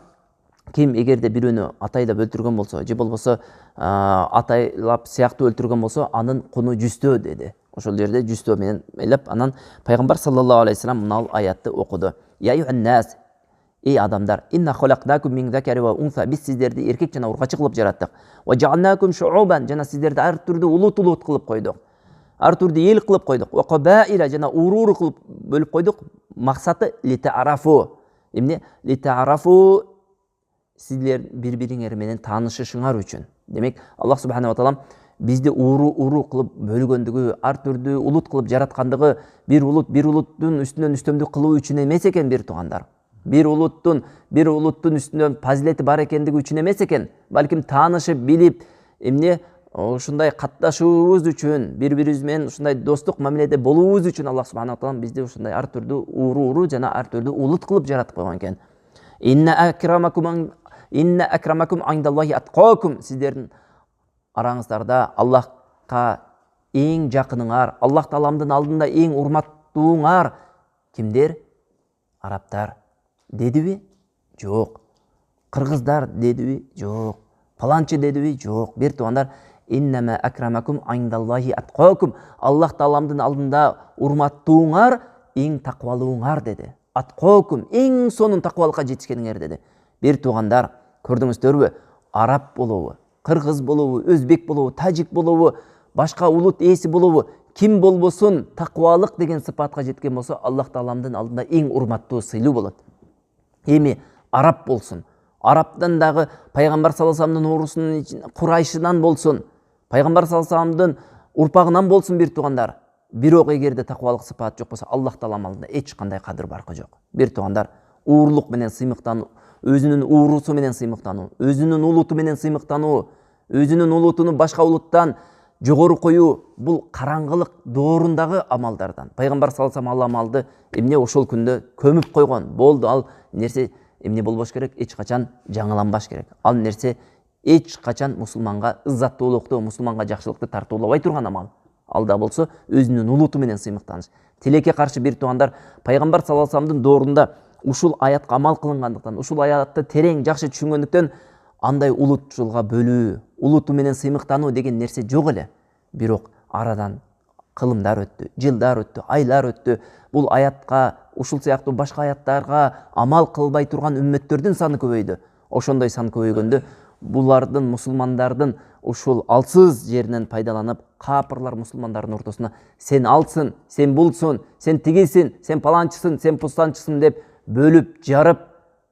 ким эгерде бирөөнү атайлап өлтүргөн болсо, же болбосо атайлап сыяктуу өлтүргөн болсо, анын куну жүзтөө деди. Ошол жерде жүзтөө менен элеп, анан пайгамбар саллаллаху алейхи вассалам мына аятты окуду. Я юханнас, эй адамдар, инна халакнакум мин закари ва унса, биз сиздерди эркек жана ургачы кылып жараттык. Ва жаалнакум шуубан, жана сиздерди ар түрдүү улут кылып койдук. Ар түрдүү эл кылып койдук. Ва кабаила, жана уруу кылып бөлүп койдук. Максаты литаарафу. Эмне? Литаарафу, сиздер бири-бириңер менен таанышышыңар үчүн. Демек, Аллах субхана ва таалам бизди уруу кылып бөлгөндүгү, ар түрдүү улут кылып жараткандыгы, бир улуттун үстүнөн үстөмдүк кылуу үчүн эмес экен бир туугандар. Бир улуттун үстүнөн фазилети бар экендиги үчүн эмес экен, балким таанышып, билип, эмне ушундай катташуубуз үчүн, бири-бирибиз менен ушундай достук мамиледе болуубуз үчүн Аллах субхана ва таалам бизди ушундай ар түрдүү уруу жана ар түрдүү улут кылып жаратып койгон экен. Инна акрамакум индаллахи аткакум, сиздердин араңыздарда Аллахка эң жакыныңар, Аллах тааламдын алдында эң урматтууңар кимдер? Арабтар. Дедиби? Жок. Кыргыздар дедиби? Жок. Паланчы дедиби? Жок. Бир туугандар, иннама акрамакум айндаллахи аткакум. Аллах Тааламдын алдында урматтууңар эң таквалууңар деди. Аткакум эң сонун таквалыкка жетишкениңер деди. Бир туугандар, көрдүңүздөрбү? Араб болобу, кыргыз болобу, өзбек болобу, тажик болобу, башка улут ээси болобу, ким болбосун таквалык деген сыпатка жеткен болсо, Аллах Тааламдын алдында эң урматтуу сыйлуу болот. Эми араб болсун, арабтан дагы пайгамбар саллаллаху алейхи вассаламдын уурусунун Курайшынан болсун, пайгамбар саллаллаху алейхи вассаламдын урпагынан болсун бир туугандар. Бирок эгерде таквалык сыпат жок болсо, Аллах Таалам алдында эч кандай кадыр баркы жок. Бир туугандар, уурлук менен сыймыктануу, өзүнүн уурусу менен сыймыктануу, өзүнүн улуту менен сыймыктануу, өзүнүн улутуну башка улуттан жогору коюу, бул караңгылык доорундагы амалдардан. Пайгамбар саллаллаху алейхи вассалам ал амалды эмне ошол күндө көмүп койгон. Болду, ал нерсе эмне болбош керек? Эч качан жаңыланбаш керек. Ал нерсе эч качан мусулманга ыззаттуулукту, мусулманга жакшылыкты тартуулабай турган амал. Алда болсо өзүнүн улуту менен сыймыктаныш. Тилекке каршы бир туугандар, пайгамбар саллаллаху алейхи вассаламдын доорунда ушул аятка амал кылынгандыктан, ушул аятты терең жакшы түшүнгөндүктөн андай улутчулга бөлүү, улуту менен сыймыктануу деген нерсе жок эле. Бирок арадан кылымдар өттү, жылдар өттү, айлар өттү. Бул аятка, ушул сыяктуу башка аяттарга амал кылбай турган үммөттөрдүн саны көбөйдү. Ошондой сан көбөйгөндө булардын, мусулмандардын ушул алсыз жеринен пайдаланып, капырлар мусулмандардын ортосуна сен алсың, сен булсың, сен тигисиң, сен паланчысың, сен пустанчысың деп бөлүп, жарып,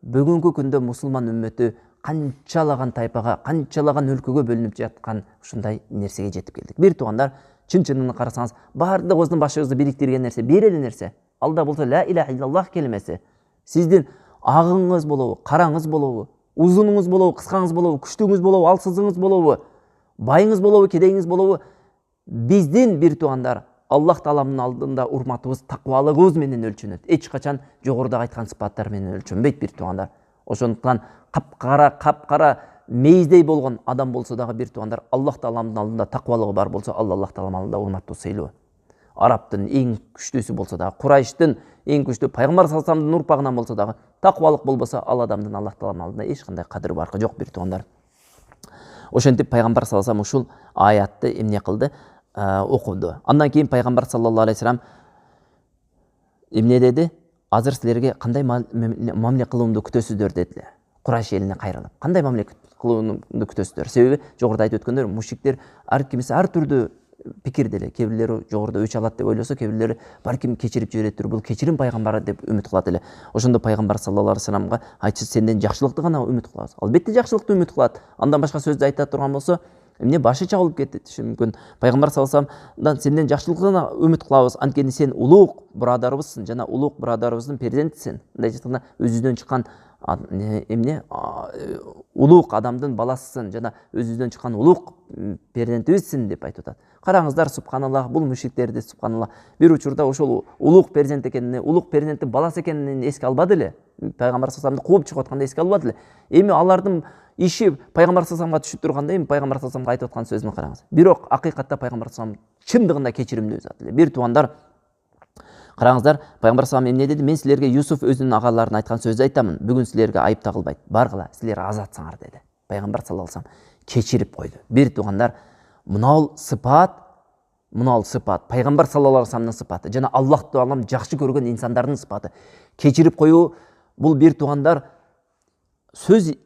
бүгүнкү күндө мусулман үммөтү канчалаган тайпага, канчалаган өлкөгө бөлүнүп жаткан ушундай нерсеге жетип келдик. Бир туугандар, чын-чынын карасаңыз, баардыгыбыздын башыбызды бириктирген нерсе бир эле нерсе. Алда болсо ла иляха иллаллах келмеси. Сиздин агыңыз болобу, караңыз болобу, узунуңуз болобу, кыскаңыз болобу, күчтүүңүз болобу, алсызыңыз болобу, байыңыз болобу, кедейиңиз болобу, биздин бир туугандар Аллах Тааламдын алдында урматыбыз таквалыгыбыз менен өлчөнөт. Эч качан жогоруда айткан сыпаттар менен өлчөнбөйт бир туугандар. Ошондуктан капкара мейиздей болгон адам болсо дагы бир туугандар, Аллах Тааламдын алдында таквалыгы бар болсо, ал Аллах Таалам алдында урматтуу сыйлуу. Арабтын эң күчтүүсү болсо дагы, Курайштын эң күчтүү, пайгамбар саллаллаху алейхи вассаламдын урпагынан болсо дагы, таквалык болбосо, ал адамдын Аллах Таалам алдында эч кандай кадыры баркы жок бир туугандар. Ошентип пайгамбар саллаллаху алейхи вассалам ушул аятты эмне кылды? Окуду. Андан кийин пайгамбар саллаллаху алейхи вассалам эмне деди? Азыр силерге кандай мамиле кылуумду күтөсүздөр дедилер. Курайш элине кайрылып. Кандай мамиле кылуумду күтөсүздөр? Себеби жогоруда айтып өткөндөр, мушриктер ар кимиси ар түрдүү пикирде эле. Кээ бирлери жогоруда өч алат деп ойлосо, кээ бирлери балким кечирип жибереттир, бул кечирим пайгамбары деп үмүт кылат эле. Ошондо пайгамбар саллаллаху алейхи вассаламга айтчы, сенден жакшылыкты гана үмүт кылабыз. Албетте жакшылыкты үмүт кылат. Андан башка сөздү айта турган болсо, эмне башы чабылып кетиши мүмкүн. Пайгамбар саллаллаху алейхи вассаламдан сенден жакшылыкты гана үмүт кылабыз. Анткени сен улук бурадарыбызсың, жана улук бурадарыбыздын перзентисиң. Мындай айтканда, өзүбүздөн чыккан эмне улук адамдын баласысың, жана өзүбүздөн чыккан улук перзентибизсиң деп айтып атат. Караңыздар, субханаллах, бул мушриктерди субханаллах бир учурда ошол улук перзент экенин, улук перзенттин баласы экенин эске албады эле. Пайгамбар саллаллаху алейхи вассаламды кууп чыгып атканда эске албады эле. Эми алардын иши пайгамбар саллаллаху алейхи вассаламга түшүп турганда, эми пайгамбар саллаллаху алейхи вассаламга айтып аткан сөзүн караңыз. Бирок акыйкатта пайгамбар саллаллаху алейхи вассалам чындыгында кечиримдүү зат эле. Бир туугандар, караңыздар, пайгамбар саллаллаху алейхи вассалам эмне деди? Мен силерге Юсуф өзүнүн агаларына айткан сөздү айтамын. Бүгүн силерге айып тагылбайт. Баргыла, силер азатсыңар деди. Пайгамбар саллаллаху алейхи вассалам кечирип койду. Бир туугандар, мынау сыпат пайгамбар саллаллаху алейхи вассаламдын сыпаты, жана Аллах Таалам жакшы көргөн инсандардын сыпаты. Кечирип коюу бул бир туугандар сөз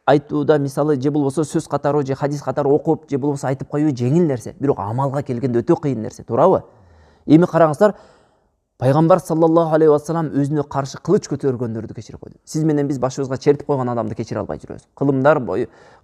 айтууда, мисалы, же болбосо сөз катары, же хадис катары окуп, же болбосо айтып коюу жеңил нерсе, бирок амалга келгенде өтө кыйын нерсе, туурабы? Эми караңыздар, пайгамбар саллаллаху алейхи вассалам өзүнө каршы кылыч көтөргөндөрдү кечирип койду. Сиз менен биз башыбызга чертип койгон адамды кечире албай жүрөбүз.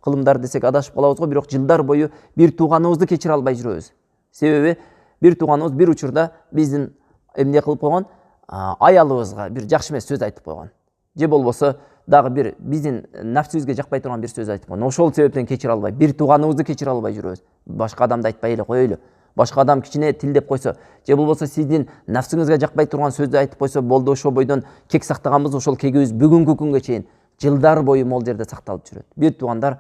Кылымдар десек адашып калабыз го, бирок жылдар бою бир тууганыбызды кечире албай жүрөбүз. Себеби бир тууганыбыз бир учурда биздин эмне кылып койгон, аялыбызга бир жакшы эмес сөз айтып койгон. Же болбосо дагы бир биздин нафсибизге жакпай турган бир сөз айтып койгон. Ошол себептен кечире албай, бир тууганыбызды кечире албай жүрөбүз. Башка адамды айтпай эле коелу. Башка адам кичине тилдеп койсо, же болбосо сиздин нафсиңизге жакпай турган сөздү айтып койсо, болду, ошол бойдон кек сактаганбыз, ошол кегибиз бүгүнкү күнгө чейин жылдар бою могул жерде сакталып жүрөт. Бир туугандар,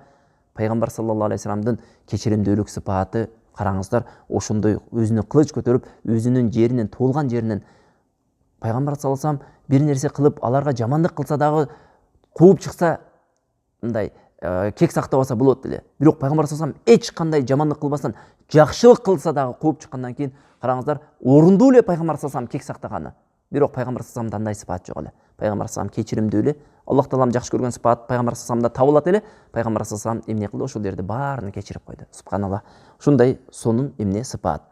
пайгамбар саллаллаху алейхи вассаламдын кечиримдүүлүк сыпаты, караңыздар, ошондой өзүнө кылыч көтөрүп, өзүнүн жеринен, туулган жеринен пайгамбар саллаллаху алейхи вассалам бир нерсе кылып, аларга жамандык кылса дагы, кууп чыкса, мындай кек сактап алса болот эле. Бирок пайгамбар саллаллаху алейхи вассалам эч кандай жамандык кылбастан, жакшылык кылса дагы кууп чыккандан кийин караңыздар, орундуу эле пайгамбар саллаллаху алейхи вассалам кек сактаганы. Бирок пайгамбар саллаллаху алейхи вассаламда андай сыпат жок эле. Пайгамбар саллаллаху алейхи вассалам кечиримдүү эле. Аллах таалам жакшы көргөн сыпат пайгамбар саллаллаху алейхи вассаламда табылат эле. Пайгамбар саллаллаху алейхи вассалам эмне кылды? Ошол жерде баарын кечирип койду. Субханалла. Ушундай сонун эмне сыпат.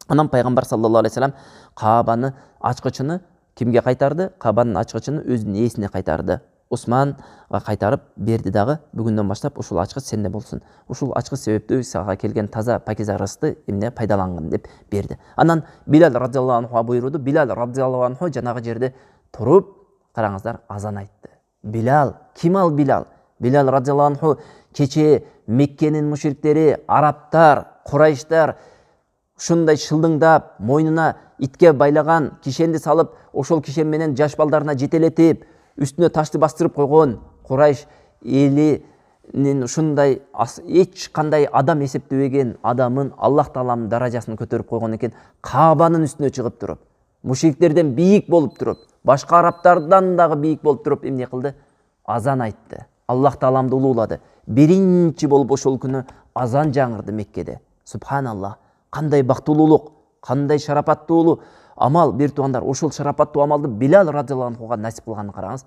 Анан пайгамбар саллаллаху алейхи вассалам Каабаны ачкычыны кимге кайтарды? Каабанын ачкычыны өзүнүн ээсине кайтарды. Усманга кайтарып берди дагы. Бүгүндөн баштап ушул ачкыч сенде болсун. Ушул ачкыч себептүү сага келген таза пакиза ырысты эмне пайдалангын деп берди. Анан Билал радhiyallahu анхуга буйруду. Билал радhiyallahu анху жанагы жерде туруп, караңыздар, азан айтты. Билал, ким ал Билал? Билал радhiyallahu анху кече Меккенин мушриктери, арабтар, Курайштар ушундай шылдыңдап, мойнуна итке байлаган кишенди салып, ошол кишен менен жаш балдарына жетелетип, үстүнө ташты бастырып койгон Курайш элинин ушундай эч кандай адам эсептебеген адамын Аллах Тааланын даражасын көтөрүп койгон экен. Каабанын үстүнө чыгып туруп, мушриктерден бийик болуп туруп, башка арабтардан дагы бийик болуп туруп эмне кылды? Азан айтты. Аллах Тааламды улуулады. Биринчи болуп ошол күнү азан жаңырды Меккеде. Субханаллах. Кандай бактылуулук, кандай шарапаттуулуу амал, бир туугандар. Ошол шарапаттуу амалды Билал радhiyallahu анхуга насип кылганын караңыз.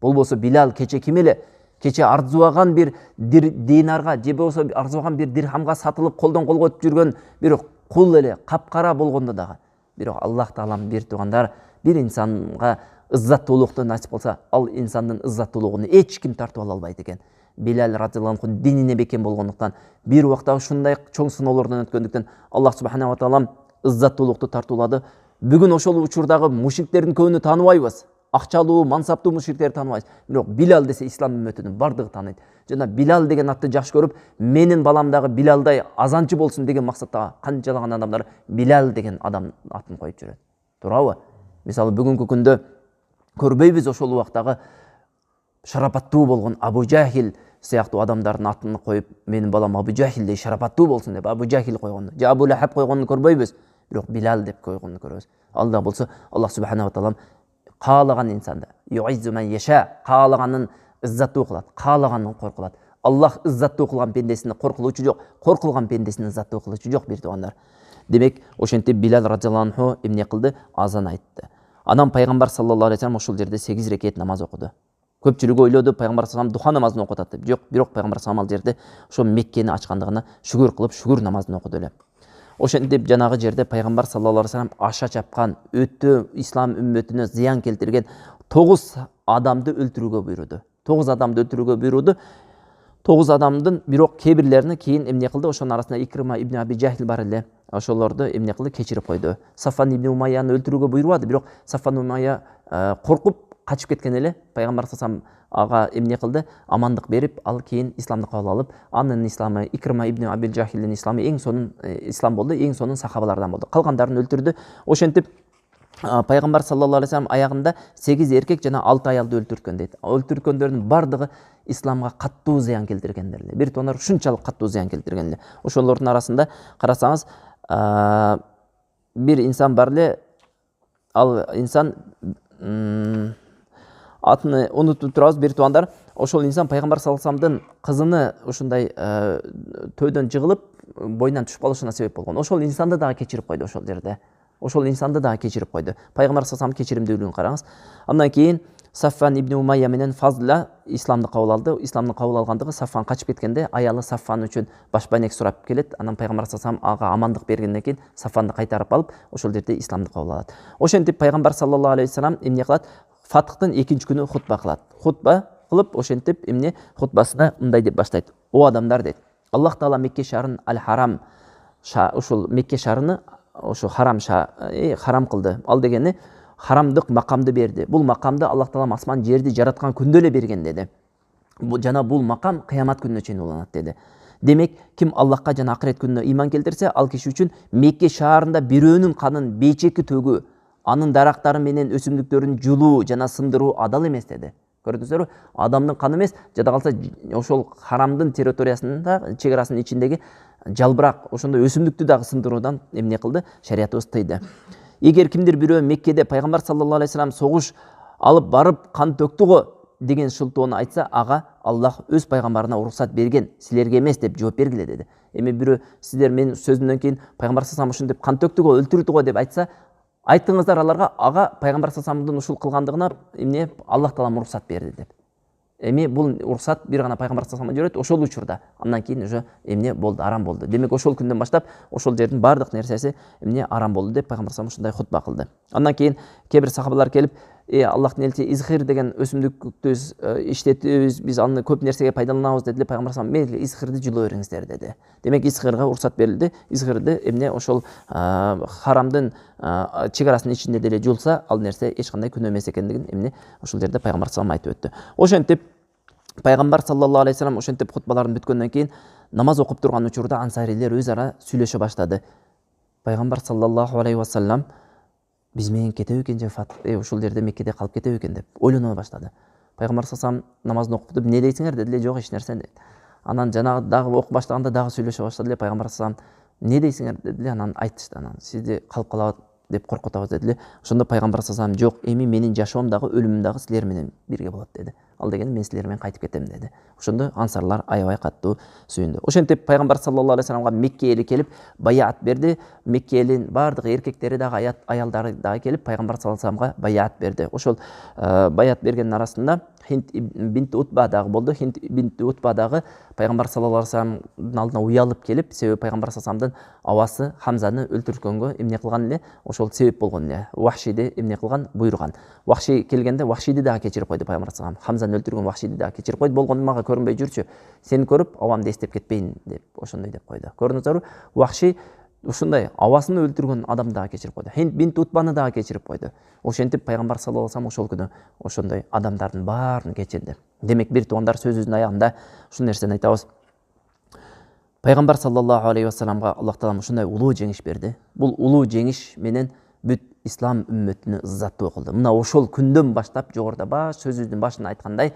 Болбосо Билал кече ким эле? Кече арзуаган бир динарга, же болбосо арзуаган бир дирхамга сатылып колдон колго өтүп жүргөн бир кул эле, капкара болгондо дагы. Бирок Аллах Таалам бир туугандар, бир инсанга ыззаттуулукту насип кылса, ал инсандын ыззаттуулугун эч ким тартып ала албайт экен. Билал радhiyallahu анху динине бекем болгондуктан, бир убакта ушундай чоң сыноолордон өткөндүктөн Аллах субханаху ва таалам ыззаттуулукту тартуулады. Бүгүн ошол учурдагы мушриктердин көбүнө тааныбайбыз. Акчалуу, мансаптуу мушриктерди тааныбайбыз. Бирок Билал десе ислам үммөтүнүн бардыгы тааныйт. Жана Билал деген атты жакшы көрүп, менин балам дагы Билалдай азанчы болсун деген максатта канчалаган адамдар Билал деген адам атын коюп жүрөт. Туурабы? Мисалы бүгүнкү күндө көрбөйбүз ошол убактагы шарапаттуу болгон Абу Жахил сыяктуу адамдардын атын коюп, менин балам Абу Жахилдей шарапаттуу болсун деп Абу Жахил койгонду, же Абу Лахаб койгонду көрбөйбүз. Бирок Билал деп койгонду көрөбүз. Ал да болсо Аллах субханаху ва таалам каалаган инсанды юиззу ман яша, каалаганын ыззаттуу кылат, каалаганын коркулат. Аллах ыззаттуу кылган пендесини коркулуучу жок, коркулган пендесини ыззаттуу кылуучу жок, бир туугандар. Демек, ошентип Билал радhiyallahu анху эмне кылды? Азан айтты. Анан пайгамбар саллаллаху алейхи вассалам ошол жерде 8 рекет намаз окуду. Көпчүлүгү ойлоду пайгамбар саллаллаху алейхи вассалам духа намазын окуп атат деп. Жок, бирок пайгамбар саллаллаху алейхи вассалам ал жерде ошо Меккени ачкандыгына шүгүр кылып, шүгүр намазын окуду эле. Ошентип жанагы жерде пайгамбар саллаллаху алейхи вассалам аша чапкан, өтө ислам үммөтүнө зыян келтирген 9 адамды өлтүрүүгө буйруду. 9 адамды өлтүрүүгө буйруду. 9 адамдын бирок кээ бирлерини кийин эмне кылды? Ошонун арасында Икрима ибн Аби Жахил бар эле. Ошолорду эмне кылды? Кечирип койду. Сафван ибн Умайяны өлтүрүүгө буйрубады, бирок Сафван Умайя коркуп качып кеткен эле. Пайгамбар саллаллаху алейхи вассалам ага эмне кылды? Амандык берип, ал кийин исламды кабыл алып, анын исламы Икрима ибн Аби Жахилдин исламы эң сонун ислам болду, эң сонун сахабалардан болду. Калгандарын өлтүрдү. Ошентип пайгамбар саллаллаху алейхи вассалам аягында 8 эркек жана 6 аялды өлтүрткөн дейт. Өлтүрткөндөрдүн бардыгы исламга каттуу зыян келтиргендер эле. Бир туугандар ушунчалык каттуу зыян келтирген эле. Ошолордун арасында карасаңыз, бир инсан бар эле, ал инсан атын унутуп турабыз, бир туугандар. Ошол инсан пайгамбар саллаллаху алейхи вассаламдын кызыны ушундай төөдөн жыгылып, бойунан түшүп калышына себеп болгон. Ошол инсанды дагы кечирип койду ошол жерде. Ошол инсанды дагы кечирип койду. Пайгамбар саллаллаху алейхи вассалам кечиримдүүлүгүн караңыз. Андан кийин Сафван ибн Умайя менен Фазла исламды кабыл алды. Исламды кабыл алгандыгы Сафван качып кеткенде, аялы Сафван үчүн башбайнек сурап келет. Анан пайгамбар саллаллаху алейхи вассалам ага амандык бергенден кийин Сафванды кайтарып алып, ошол жерде исламды кабыл алат. Ошентип пайгамбар саллаллаху алейхи вассалам эмне кылат? Фатыктын 2-нчи күнү хутба кылат. Хутба кылып, ошентип эмне хутбасына мындай деп баштайт. О адамдар дейт. Аллах таала Мекке шаарын аль-Харам, ушул Мекке шаарыны ошо харам кылды. Ал дегени харамдык макамды берди. Бул макамды Аллах таала асман жерди жараткан күндө эле берген деди. Жана бул макам кыямат күнүнө чейин уланат деди. Демек, ким Аллахка жана акырет күнүнө ыйман келтирсе, ал киши үчүн Мекке шаарында бирөөнүн канын бейчеки төгүү, анын дарактары менен өсүмдүктөрүн жулуу жана сындыруу адал эмес деди. Көрдүңүздөрбү? Адамдын каны эмес, жада калса ошол харамдын территориясында, чек арасынын ичиндеги жалбырак, ошондой өсүмдүктү дагы сындыруудан эмне кылды? Шариятыбыз тыйды. Эгер кимдир бирөө Меккеде пайгамбар саллаллаху алейхи вассалам согуш алып барып кан төктү го, деген шылтоону айтса, ага Аллах өз пайгамбарына уруксат берген, силерге эмес деп жооп бергиле деди. Эми бирөө сиздер менин сөзүмдөн кийин пайгамбар саллаллаху алейхи ушинтип кан төктү го, өлтүрдү го деп айтса, айттыңыздар аларга, ага пайгамбар саллаллаху ушул кылгандыгына эмне Аллах таала уруксат берди деп. Эми бул уруксат бир гана пайгамбар саллаллаху алейхи жүрөт, ошол учурда. Андан кийин уже эмне болду, арам болду. Демек ошол күндөн баштап ошол жердин бардык нерсеси эмне арам болду деп пайгамбар саллаллаху ушундай хутба кылды. Андан кийин кээ бир сахабалар келип, Аллахтын элчиси изхир деген өсүмдүктү иштетибиз, биз аны көп нерсеге пайдаланабыз дедиле. Пайгамбар саллаллаху алейхи мейли изхирди жуло бериңиздер деди. Демек изхирга уруксат берилди. Изхирди эмне ошол харамдын чегарасынын ичинде деле жулса, ал нерсе эч кандай күнөө эмес экендигин эмне ошол жерде пайгамбар саллаллаху алейхи айтып өттү. Ошентип пайгамбар саллаллаху алейхи вассалам ошентип хутбаларын бүткөндөн кийин намаз окуп турган учурда ансарилер өз ара сүйлөшө баштады. Пайгамбар саллаллаху алейхи вассалам биз менен кетеби экен же ушул жерде Меккеде калып кетеби экен деп ойлоно баштады. Пайгамбар саллаллаху алейхи вассалам намазын окуп бүтүп, эмне дейсиңер дедиле. Жок эч нерсе деди. Анан жанагы дагы окуп баштаганда дагы сүйлөшө баштады эле. Пайгамбар саллаллаху алейхи вассалам эмне дейсиңер дедиле. Анан айтышты. Анан сизди калып калабыз деп коркутабыз дедиле. Ошондо пайгамбар саллаллаху алейхи вассалам, жок, эми менин жашоом дагы өлүмүм дагы силер менен бирге болот деди. Ал дегени мен силер менен кайтып кетем деди. Ошондо ансарлар аябай каттуу сүйүндү. Ошентип пайгамбар саллаллаху алейхи вассаламга Мекке эли келип байят берди. Мекке элинин бардык эркектери дагы, аялдары дагы келип пайгамбар саллаллаху алейхи вассаламга байят берди. Ошол байят бергендин арасында Хинт бинт Утба дагы болду. Хинт бинт Утба дагы пайгамбар саллаллаху алейхи вассаламдын алдына уялып келип, себеби пайгамбар саллаллаху алейхи вассаламдын абасы Хамзаны өлтүргөнгө эмне кылган эле, ошол себеп болгон эле. Вахшиди эмне кылган, буйруган. Вахши келгенде Вахшиди дагы кечирип койду пайгамбар саллаллаху алейхи вассалам. Хамзаны өлтүргөн Вахшиди дагы кечирип койду. Болгону мага көрүнбөй жүрчү. Сени көрүп абамды эстеп кетпейин деп ошондой деп койду. Көрдүңүздөрбү? Вахши ушундай абасын өлтүргөн адамды дагы кечирип койду. Хинт бинт Утбаны дагы кечирип койду. Ошентип пайгамбар саллаллаху алейхи вассалам ошол күнү ошондой адамдардын баарын кечирди. Демек бир туугандар, сөзүбүздүн аягында ушул нерсени айтабыз. Пайгамбар саллаллаху алейхи вассаламга Аллах таала ушундай улуу жеңиш берди. Бул улуу жеңиш менен бүт ислам үммөтүнө ыззаттуу кылды. Мына ошол күндөн баштап жогоруда сөзүбүздүн башында айткандай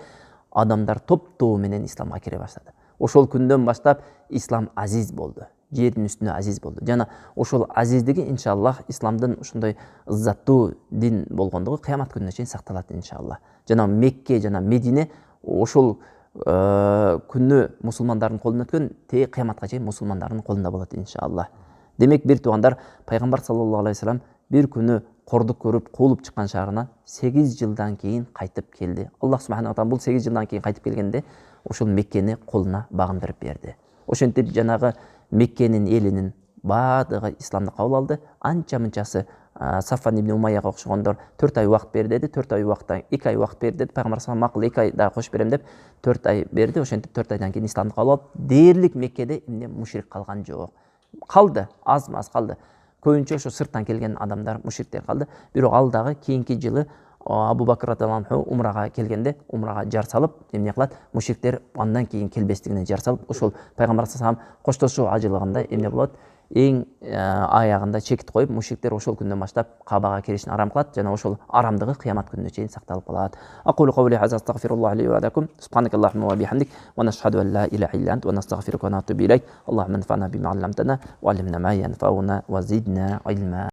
адамдар топтоо менен исламга кире баштады. Ошол күндөн баштап ислам азиз болду. Жердин үстүнө азиз болду. Жана ошол азиздиги иншаллах исламдын ушундай ыззаттуу дин болгондугу кыямат күнүнө чейин сакталат иншаллах. Жана Мекке жана Медине ошол күнү мусулмандардын колуна өткөн, кыяматка чейин мусулмандардын колунда болот иншаллах. Демек бир туугандар, пайгамбар саллаллаху алейхи вассалам бир күнү кордук көрүп куулуп чыккан шаарына 8 жылдан кийин кайтып келди. Аллах субхана таала бул 8 жылдан кийин кайтып келгенде ошол Меккени колуна багындырып берди. Ошентип жанагы Меккенин элинин баардыгы исламды кабыл алды. Анча-мынчасы Сафван ибн Умайяга окшогондор 4 ай убакыт бер деди. 4 ай убакыттан 2 ай убакыт бер деди. Пайгамбар саллаллаху алейхи вассалам макул 2 ай дагы кошуп берем деп 4 ай берди. Ошентип 4 айдан кийин исламды кабыл алып, дээрлик Меккеде эмне мушрик калган жок. Калды, аз-маз калды. Көбүнчө ошо сырттан келген адамдар, мушриктер калды. Бирок ал дагы кийинки жылы Абу Бакр радhiyallahu anhu умрага келгенде, умрага жар салып, эмне кылат? Мушриктер андан кийин келбестигине жар салып, ошол пайгамбар саллаллаху алейхи вассалам коштошуу ажылыгында эмне болот? Эң аягында чекит коюп, мушриктер ошол күндөн баштап Кабага киришин арам кылат, жана ошол арамдыгы кыямат күнүнө чейин сакталып калат. Aqulu qawli hadha astaghfirullah li wa lakum subhanakallahumma wa bihamdik wa nashhadu an la ilaha illa anta wa nastaghfiruka wa natubu ilayk. Allahumma anfa'na bima 'allamtana wa 'allimna ma yanfa'una wa zidna ilma.